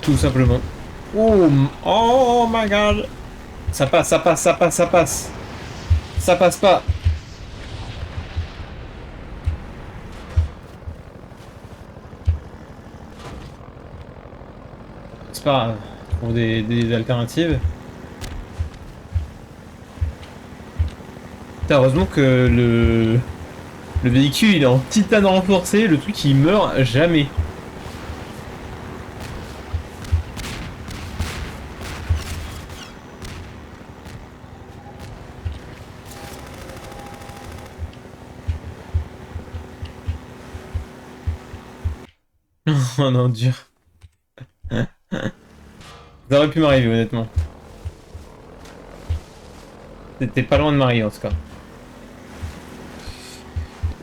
A: Tout simplement. Oh, oh my god. Ça passe, ça passe, ça passe, ça passe. Ça passe pas. C'est pas grave. Trouve des alternatives. Putain, heureusement que le véhicule il est en titane renforcé, le truc il meurt jamais. Oh non, dur. Ça aurait pu m'arriver honnêtement. T'étais pas loin de m'arriver en tout cas.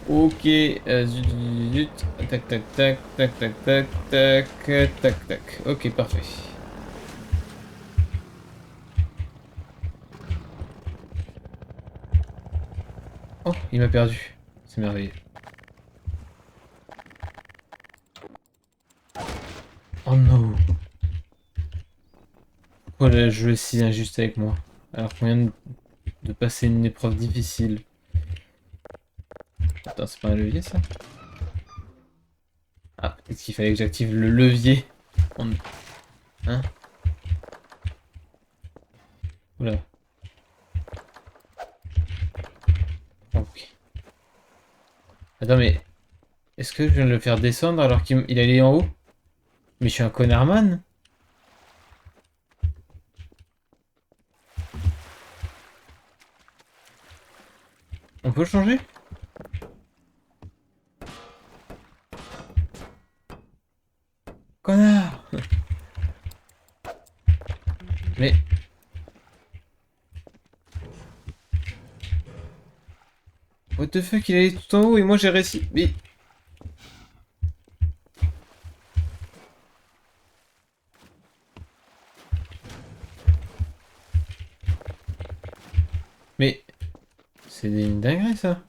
A: Ok, zut, zut, zut. Tac, tac, tac, tac, tac, tac, tac, tac, tac. Ok, parfait. Oh, il m'a perdu. C'est merveilleux. Oh non. Pourquoi le jeu est si injuste avec moi? Alors qu'on vient de passer une épreuve difficile. Attends, c'est pas un levier ça? Ah, peut-être qu'il fallait que j'active le levier. Hein? Oula. Ok. Attends, mais est-ce que je viens de le faire descendre alors qu'il allait en haut? Mais je suis un connard man? On peut changer? Connard! Mais... What the fuck, il allait tout en haut et moi j'ai réussi. Mais... Mais... C'est une dinguerie ça.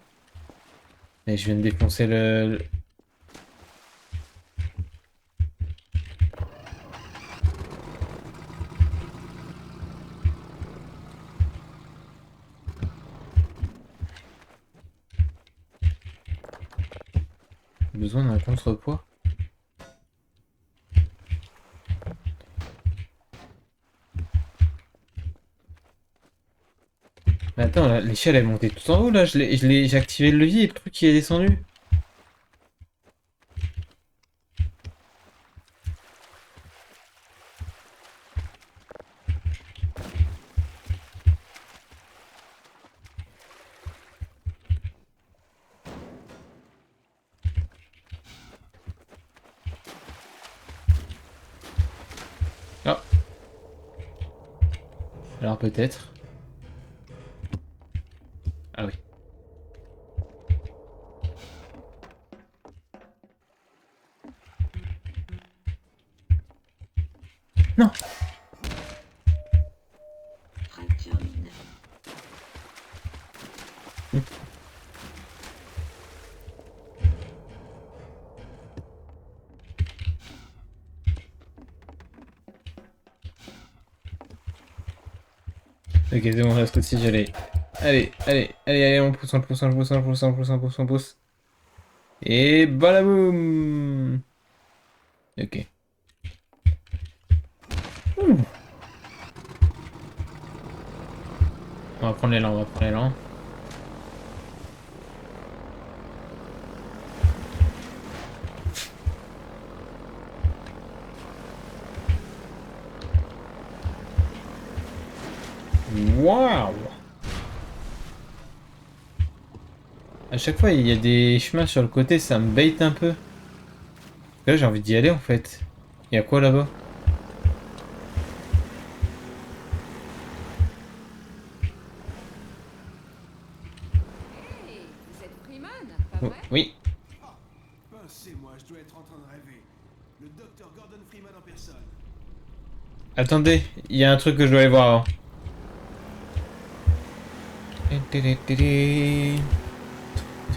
A: Et je viens de défoncer besoin d'un contrepoids. Mais attends, l'échelle est montée tout en haut là, j'ai activé le levier et le truc qui est descendu. Alors peut-être. Ah oui. Non.
C: Fracture mineure.
A: Ok, c'est bon, là, ce coup-ci, j'allais. Allez, allez, allez, allez, on pousse, on pousse, on pousse, on pousse, on pousse, on pousse, on pousse. Et balaboum. Ok. Ouh. On va prendre l'élan, on va prendre l'élan. Waouh! À chaque fois, il y a des chemins sur le côté, ça me bait un peu. Là, j'ai envie d'y aller en fait. Il y a quoi là-bas?
B: Hey, vous êtes Freeman, pas
A: Oh,
B: vrai?
A: oui.
D: Ah, pincez-moi, je dois être en train de rêver. Le docteur Gordon Freeman en personne.
A: Attendez, il y a un truc que je dois aller voir avant.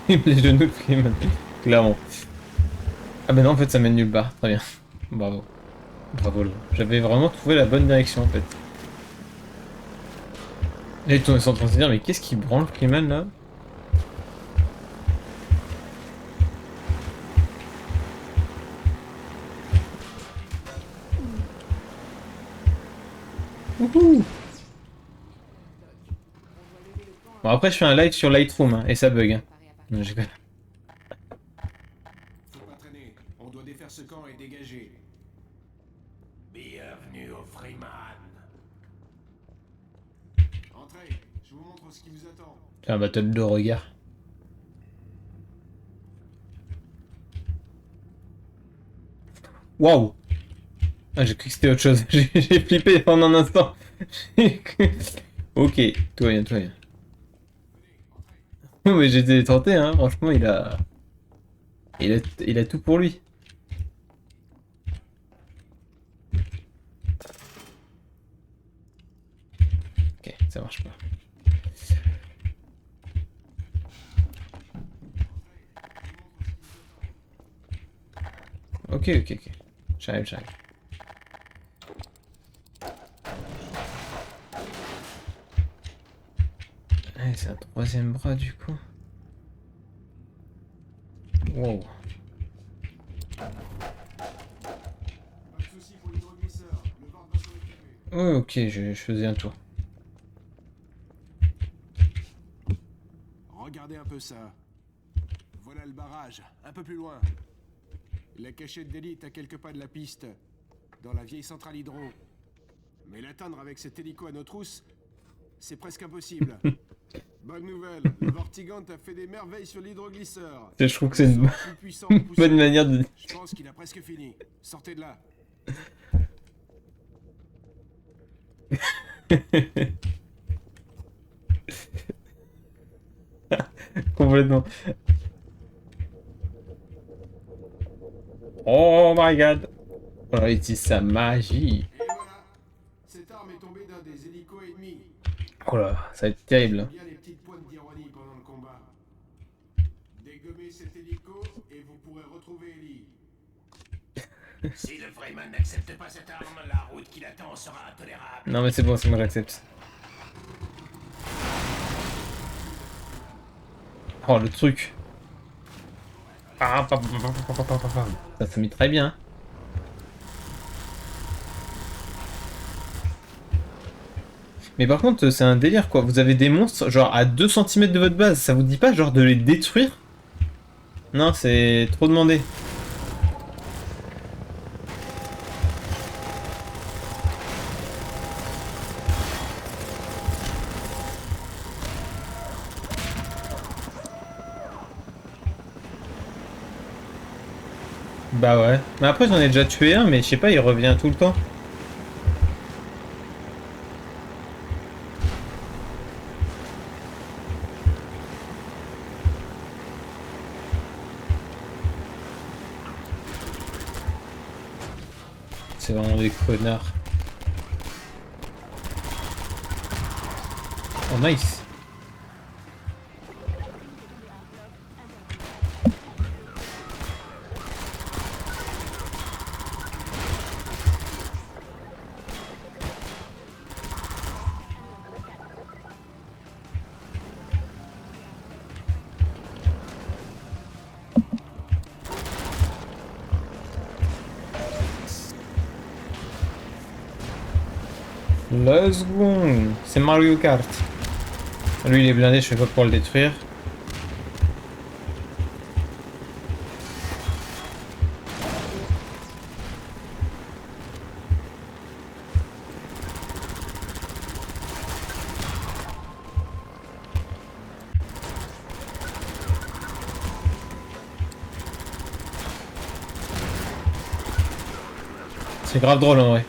A: Les genoux de Freeman. Clairement. Ah ben non, en fait, ça mène nulle part. Très bien. Bravo. Bravo, Lo. J'avais vraiment trouvé la bonne direction en fait. Et ils sont en train de se dire, mais qu'est-ce qui branle Freeman là? Wouhou! Bon, après, je fais un live sur Lightroom hein, et ça bug. Hein. Non, j'ai pas-
D: Faut pas traîner, on doit défaire ce camp et dégager. Bienvenue au Freeman. Entrez, je vous montre ce qui vous attend.
A: C'est un battle de regard. Waouh! Ah, j'ai cru que c'était autre chose. J'ai flippé pendant un instant. Ok, tout va bien, tout va bien. Non, mais j'étais tenté, hein. Franchement, il a tout pour lui. Ok, ça marche pas. Ok, ok, ok. J'arrive, j'arrive. Ouais, c'est un troisième bras du coup. Wow.
D: Pas de soucis pour l'hydroglisseur, le ventre va s'en occuper.
A: Oh, ok, je faisais un tour.
D: Regardez un peu ça. Voilà le barrage, un peu plus loin. La cachette d'élite à quelques pas de la piste, dans la vieille centrale hydro. Mais l'atteindre avec cet hélico à nos trousses, c'est presque impossible. Bonne nouvelle, le Vortigant a fait des merveilles sur l'hydroglisseur.
A: Je trouve que c'est une
D: Le sort plus puissant à pousser.
A: bonne manière de...
D: Je pense qu'il a presque fini. Sortez de là.
A: Complètement. Oh my god. Oh, il utilise sa magie.
D: Et voilà. Cette arme est tombée d'un des hélicos ennemis.
A: Oh là, ça va être terrible. hein.
D: Bien les petites pointes d'ironie pendant le combat. Dégommez cet hélico et vous pourrez retrouver Ellie. Si le Freeman n'accepte pas cette arme, la route qui l'attend sera intolérable.
A: Non mais c'est bon, c'est moi j'accepte. Oh le truc. Ça met très bien. Mais par contre, c'est un délire quoi. Vous avez des monstres genre à 2 cm de votre base. Ça vous dit pas genre de les détruire? Non, c'est trop demandé. Bah ouais. Mais après j'en ai déjà tué un, mais je sais pas, il revient tout le temps. C'est vraiment des connards. Oh nice. Let's go. C'est Mario Kart. Lui il est blindé, je fais quoi pour le détruire. C'est grave drôle en vrai.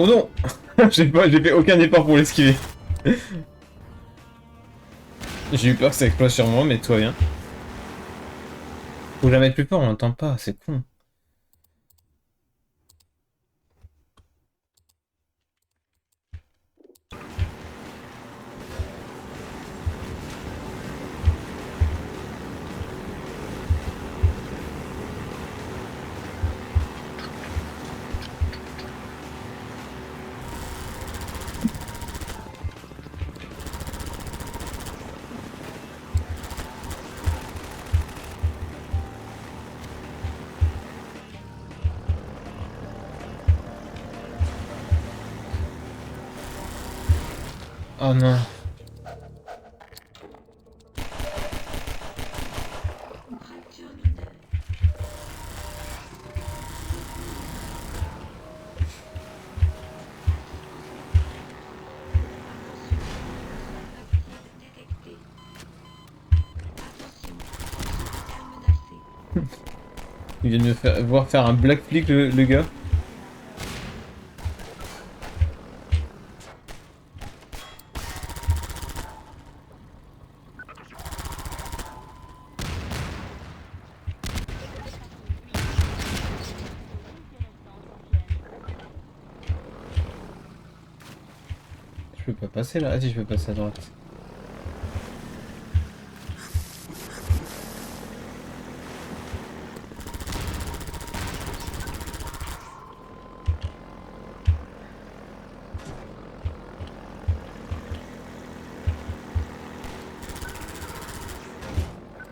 A: Oh non. J'ai fait aucun effort pour l'esquiver. J'ai eu peur que ça explose sur moi, mais tout va bien. Faut la mettre plus fort, on l'entend pas, c'est con. Oh non.
C: Fracture mineure. Détecté. Attention. Calme d'accès.
A: Il vient de me voir faire un black flick le gars. Je peux pas passer là. Ah si, je peux passer à droite.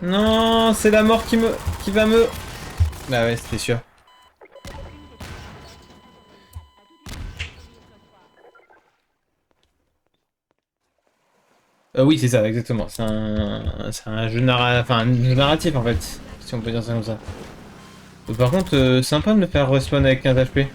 A: Non, c'est la mort qui va me... Bah ouais, c'était sûr. Oui, c'est ça, exactement. C'est un jeu enfin, un jeu narratif en fait, si on peut dire ça comme ça. Par contre, sympa de me faire respawn avec 15 HP.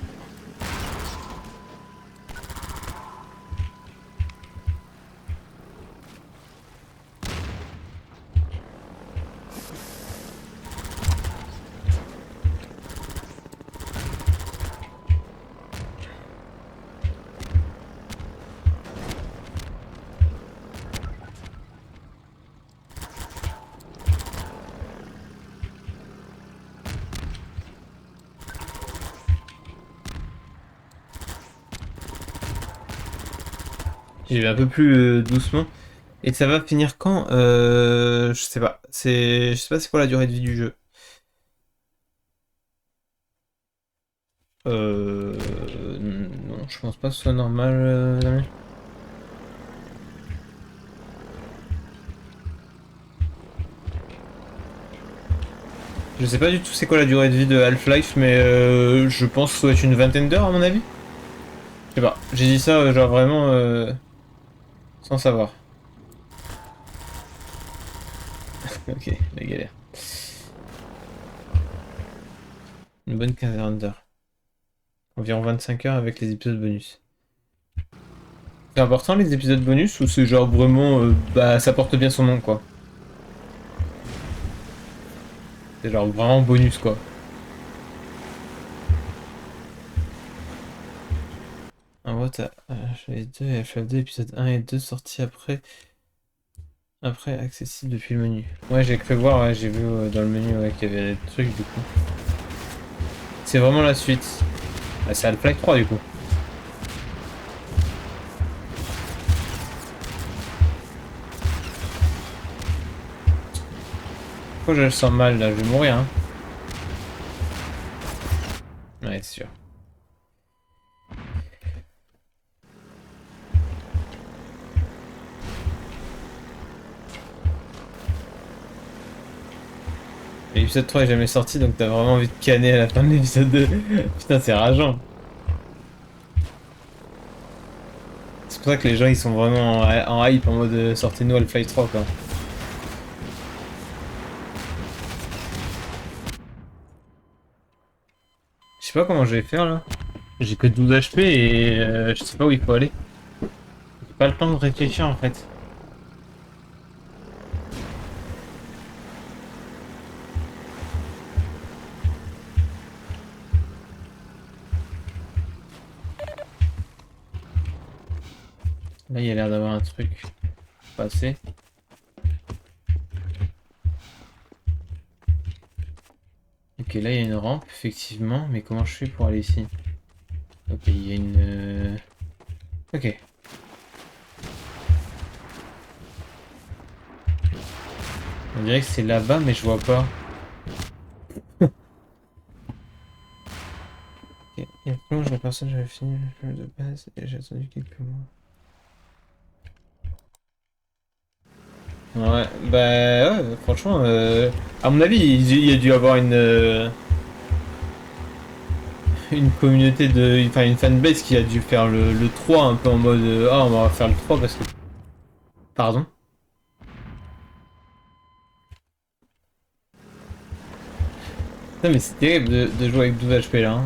A: J'y vais un peu plus doucement. Et ça va finir quand je sais pas. Je sais pas c'est quoi la durée de vie du jeu. Non, je pense pas que ce soit normal, les amis. Je sais pas du tout c'est quoi la durée de vie de Half-Life, mais je pense que ça doit être une vingtaine d'heures à mon avis. Je sais pas, j'ai dit ça genre vraiment sans savoir. Ok, la galère. Une bonne quinzaine d'heures. Environ 25 heures avec les épisodes bonus. C'est important les épisodes bonus ou c'est genre vraiment bah ça porte bien son nom quoi. C'est genre vraiment bonus quoi. En haut, t'as HF2 et FF2, épisode 1 et 2 sortis après. Après, accessible depuis le menu. Ouais, j'ai cru voir, ouais, j'ai vu dans le menu ouais, qu'il y avait des trucs du coup. C'est vraiment la suite. Ah, c'est Half-Life 3 du coup. Pourquoi je le sens mal là? Je vais mourir, hein. Ouais, c'est sûr. L'épisode 3 est jamais sorti, donc t'as vraiment envie de canner à la fin de l'épisode 2. Putain, c'est rageant. C'est pour ça que les gens ils sont vraiment en hype en mode sortez-nous Half-Life 3 quoi. Je sais pas comment je vais faire là. J'ai que 12 HP et je sais pas où il faut aller. J'ai pas le temps de réfléchir en fait. Là il y a l'air d'avoir un truc passé. Ok, là il y a une rampe effectivement, mais comment je fais pour aller ici? Ok, il y a une... Ok. On dirait que c'est là-bas, mais je vois pas. Ok, il y a plonge la personne, j'avais fini le jeu de base et j'ai attendu quelques mois. Ouais, bah ouais, franchement, à mon avis, il y a dû avoir une communauté de, enfin une fanbase qui a dû faire le 3 un peu en mode, ah on va faire le 3 parce que, pardon. Non mais c'est terrible de jouer avec 12 HP là. Hein.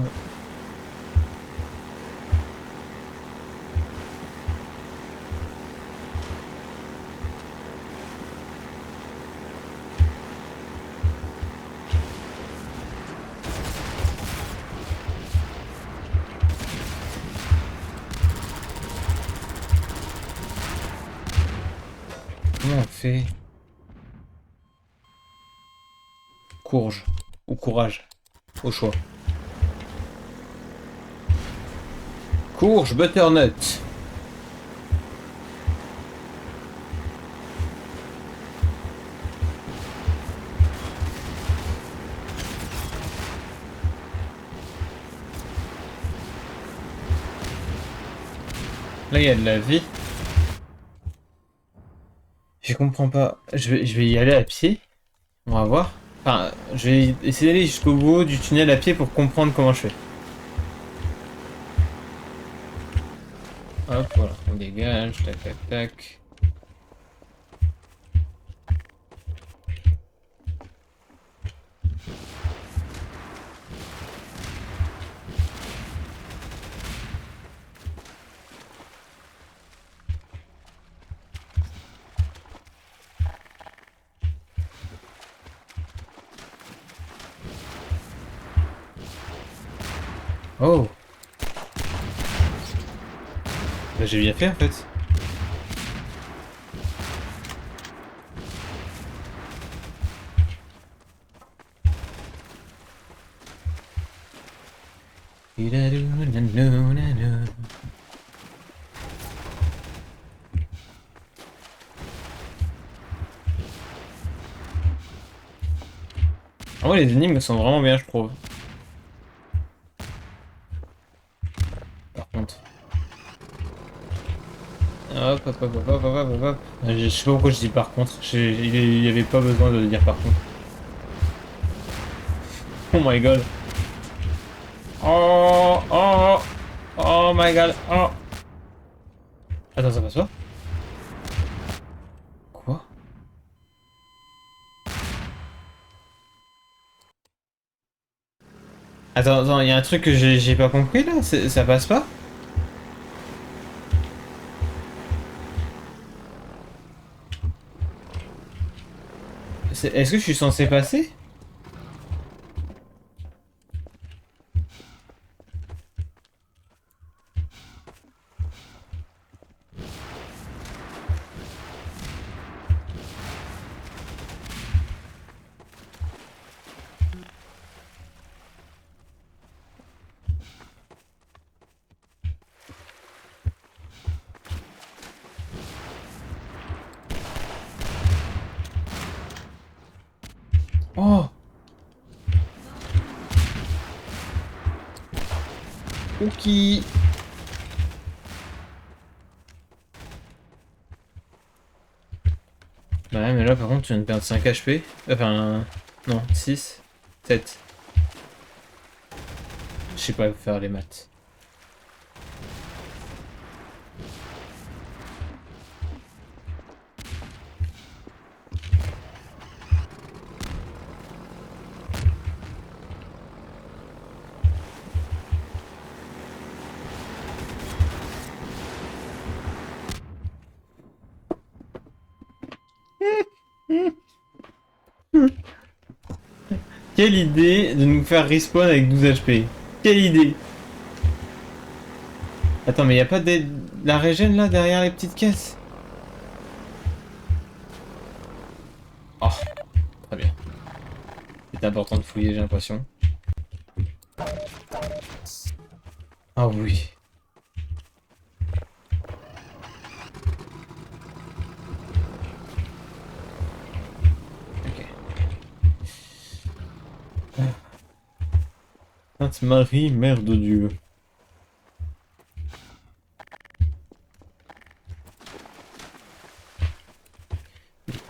A: Comment on fait? Courge ou courage, au choix. Courge butternut. Là il y a de la vie. Je comprends pas. Je vais y aller à pied. On va voir. Enfin, je vais essayer d'aller jusqu'au bout du tunnel à pied pour comprendre comment je fais. Hop, voilà, on dégage, tac tac tac. Oh! Bah, j'ai bien fait en fait. Ah ouais, les énigmes sont vraiment bien, je trouve. Par contre. Hop, hop, hop, hop, hop, hop, hop, hop. Je sais pas pourquoi je dis par contre. Il y avait pas besoin de le dire par contre. Oh my god. Oh, oh, oh my god. Oh. Attends, ça passe pas? Quoi? Attends, attends, il y a un truc que j'ai pas compris là? Ça passe pas? Est-ce que je suis censé passer? Oh. Ok. Bah ouais, mais là par contre tu viens de perdre 5 HP. Enfin, non, 6, 7. Je sais pas faire les maths. Quelle idée de nous faire respawn avec 12 HP. Quelle idée. Attends, mais y a pas de la régène là derrière les petites caisses? Oh, très bien. C'est important de fouiller, j'ai l'impression. Ah oui. Ok. Sainte Marie, Mère de Dieu.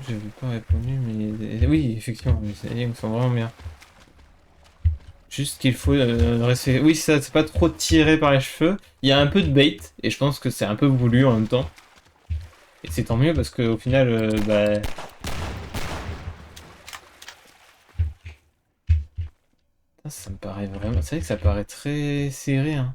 A: J'avais pas répondu, mais oui, effectivement, mais ça y est, ils me sont vraiment bien. Juste qu'il faut rester. Oui, ça, c'est pas trop tiré par les cheveux. Il y a un peu de bait, et je pense que c'est un peu voulu en même temps. Et c'est tant mieux parce qu'au final, bah. Ça me paraît vraiment. C'est vrai que ça paraît très serré, hein.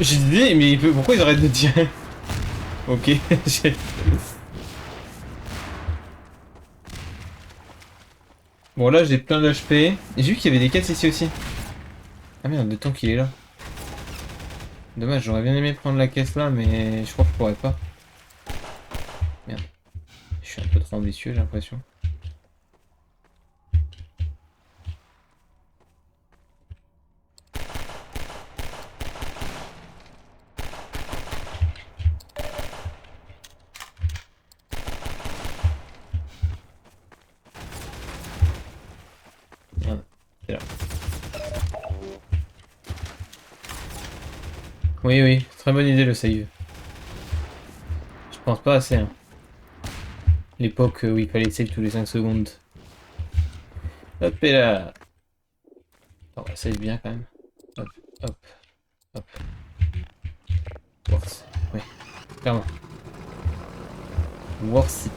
A: J'ai dit, mais pourquoi ils arrêtent de tirer? Ok, bon, là j'ai plein d'HP. J'ai vu qu'il y avait des caisses ici aussi. Ah merde, le temps qu'il est là. Dommage, j'aurais bien aimé prendre la caisse là, mais je crois que je pourrais pas. Merde. Je suis un peu trop ambitieux, j'ai l'impression. Merde, c'est là. Oui, oui, très bonne idée le save. Je pense pas assez, hein. L'époque où il fallait save tous les 5 secondes. Hop et là. On va save bien quand même. Hop, hop, hop. Worth. Oui, clairement. Worth it.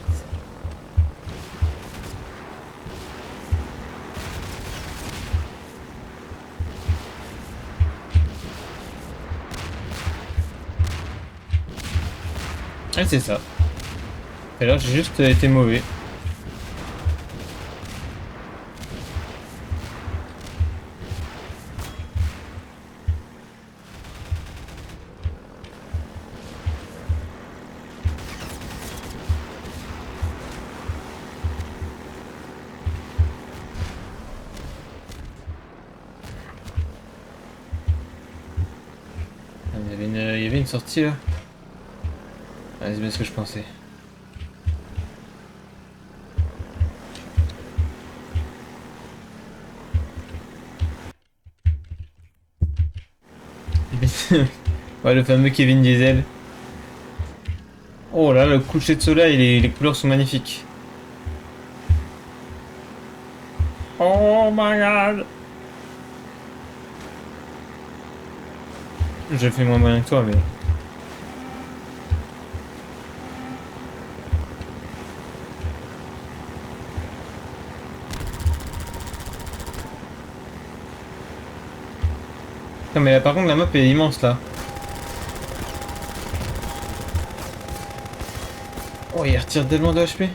A: Ah, c'est ça. Et là, j'ai juste été mauvais. Ah, il y avait une sortie là. Ah, c'est bien ce que je pensais. Ouais, le fameux Kevin Diesel. Oh là, le coucher de soleil, les couleurs sont magnifiques. Oh my god! Je fais moins moyen que toi, mais. Non, mais là, par contre, la map est immense là. Oh, il retire tellement de HP.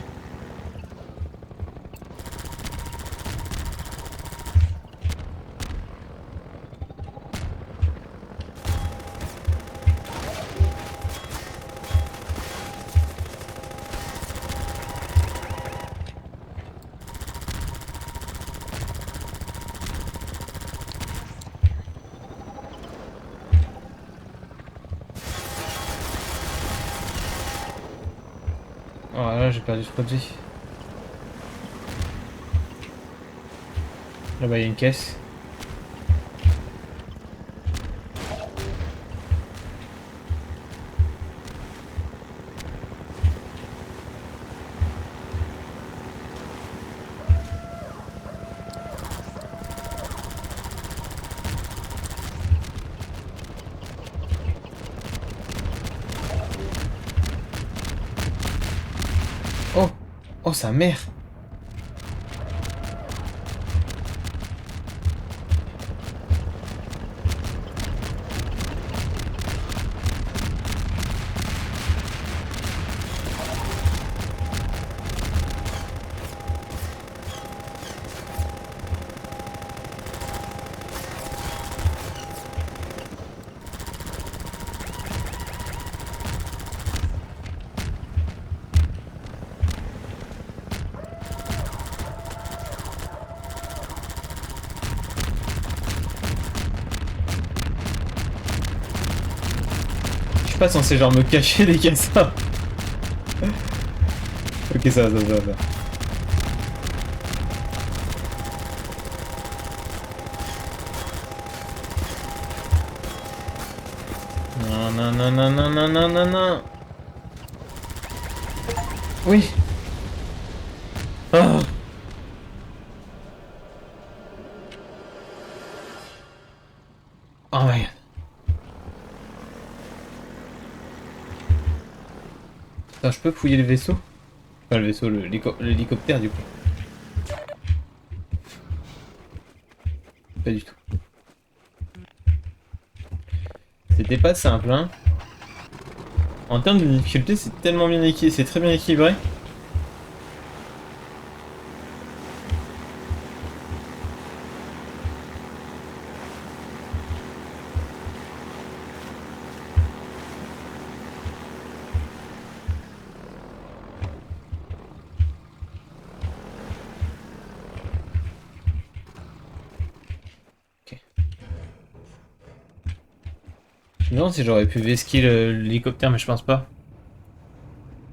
A: Voilà, j'ai perdu 3 G. Là-bas, il y a une caisse. Oh! Oh, sa mère! Je suis pas censé genre me cacher dès qu'il y a ça. Ok, ça va, ça va, ça va. Non, non, non, non, non, non, non, non, non. Oui. Oh. Oh my god. Attends, je peux fouiller le vaisseau? Enfin, le vaisseau, l'hélicoptère du coup. Pas du tout. C'était pas simple, hein. En termes de difficulté, c'est tellement bien équilibré, c'est très bien équilibré. Ok. Je me demande si j'aurais pu vesquiller l'hélicoptère, mais je pense pas.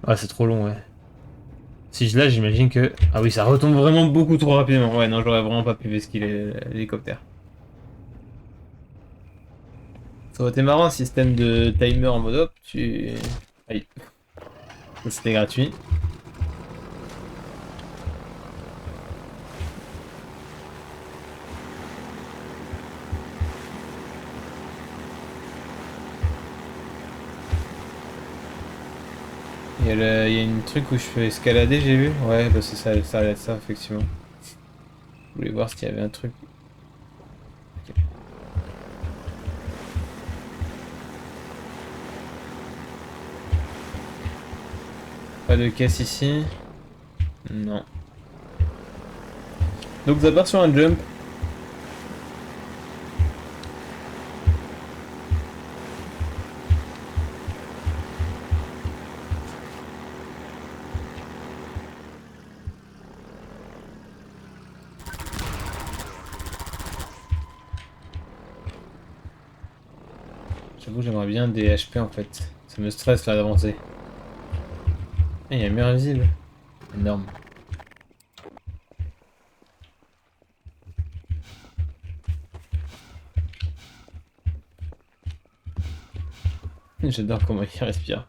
A: Ouais, c'est trop long, ouais. Si je l'ai, j'imagine que... Ah oui, ça retombe vraiment beaucoup trop rapidement. Ouais, non, j'aurais vraiment pas pu vesquiller l'hélicoptère. Ça aurait été marrant un système de timer en mode hop, tu... Aïe. Ça, c'était gratuit. Il y a une truc où je peux escalader, j'ai vu. Ouais, bah c'est ça, ça va être ça, effectivement. Je voulais voir s'il y avait un truc. Ok. Pas de caisse ici. Non. Donc ça part sur un jump. J'avoue, j'aimerais bien des HP en fait. Ça me stresse là d'avancer. Il y a un mur invisible. Énorme. J'adore comment il respire.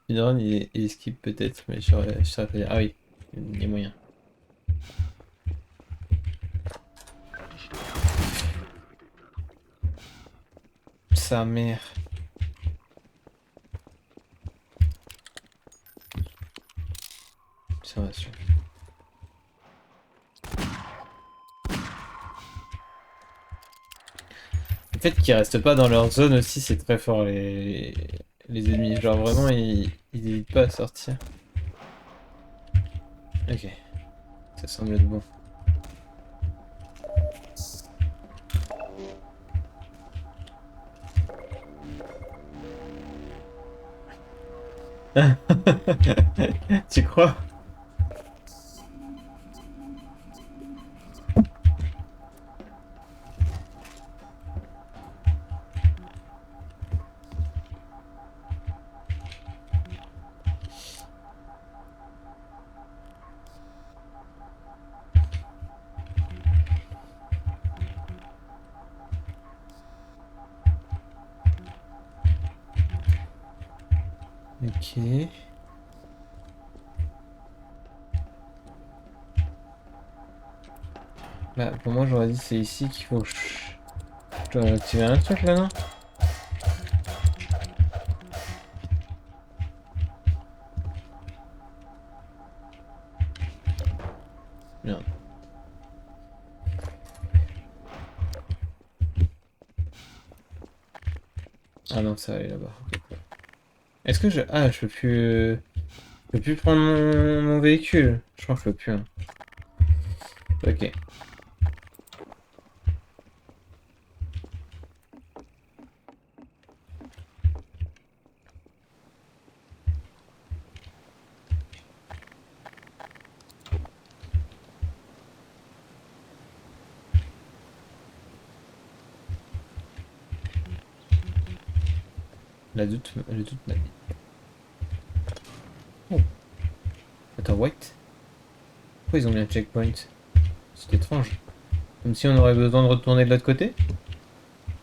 A: Speedrun, il esquive peut-être, mais je saurais pas dire. Ah oui, il y a moyen. Sa mère. Observation. Le fait qu'ils restent pas dans leur zone aussi, c'est très fort les ennemis. Genre vraiment, ils hésitent pas à sortir. Ok, ça semble être bon. Tu crois? Ok. Bah, pour moi, j'aurais dit c'est ici qu'il faut. Je dois activer un truc là, non? Merde. Ah non, ça va aller là-bas. Ok. Est-ce que je. Ah, je peux plus. Je peux plus prendre mon véhicule. Je crois que je peux plus. Hein. Ok. Le doute m'a dit. Oh. Attends, wait. Pourquoi ils ont mis un checkpoint? C'est étrange. Comme si on aurait besoin de retourner de l'autre côté?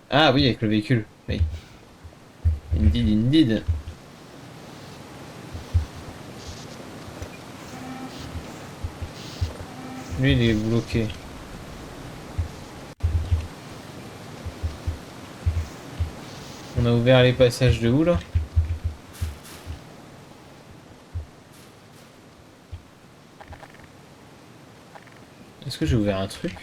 A: Ah oui, avec le véhicule. Oui. Indeed, indeed. Lui, il est bloqué. On a ouvert les passages de où, là? Est-ce que j'ai ouvert un truc?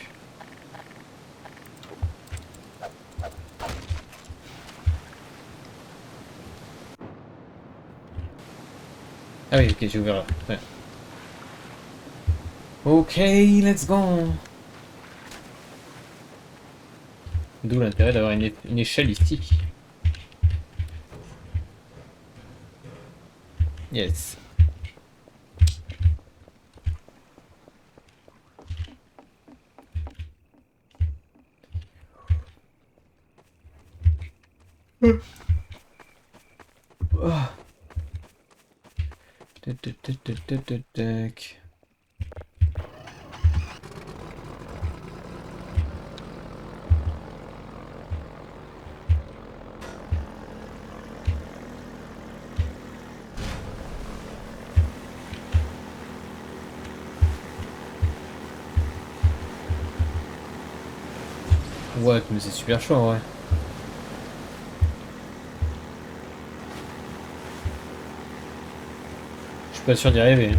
A: Ah oui, ok, j'ai ouvert là. Ouais. Ok, let's go. D'où l'intérêt d'avoir une échelle ici. Yes. Oh. Tac. Ouais, mais c'est super chaud en vrai. Je suis pas sûr d'y arriver.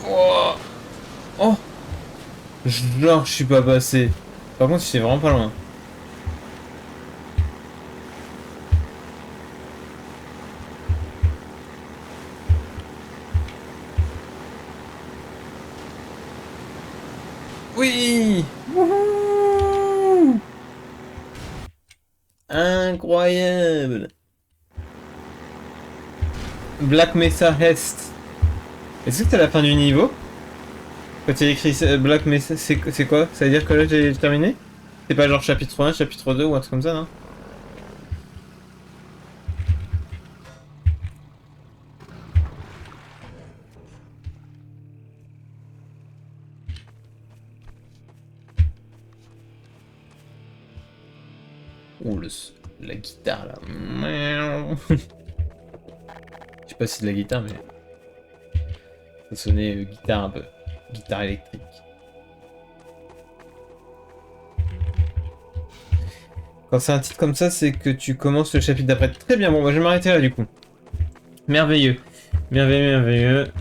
A: Oh, oh. Genre, je suis pas passé. Par contre, c'est vraiment pas loin. Oui. Wouhou. Incroyable. Black Mesa Est. Est-ce que c'est la fin du niveau? Quand il y a écrit Black Mesa, c'est quoi? Ça veut dire que là j'ai terminé? C'est pas genre chapitre 1, chapitre 2 ou un truc comme ça, non? Oh, la guitare là. Je sais pas si c'est de la guitare, mais ça sonnait guitare un peu. Guitare électrique. Quand c'est un titre comme ça, c'est que tu commences le chapitre d'après. Très bien, bon, bah, je vais m'arrêter là du coup. Merveilleux. Merveilleux, merveilleux.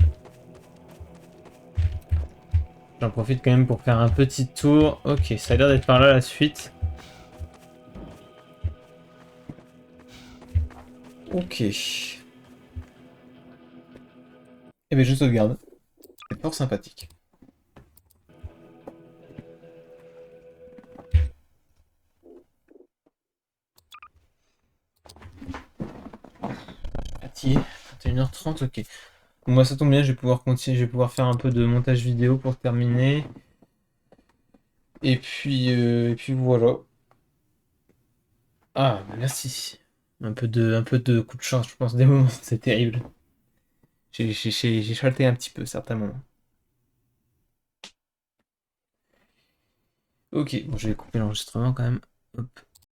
A: J'en profite quand même pour faire un petit tour. Ok, ça a l'air d'être par là la suite. Ok. Eh bien, je sauvegarde. C'est fort sympathique. Fatigué. 21h30, ok. Bon, moi, ça tombe bien, je vais pouvoir continuer, je vais pouvoir faire un peu de montage vidéo pour terminer. Et puis voilà. Ah, bah, merci. Un peu de coup de chance, je pense, des moments, c'est terrible. J'ai chalté un petit peu, certains moments. Ok, bon, je vais couper l'enregistrement quand même. Hop.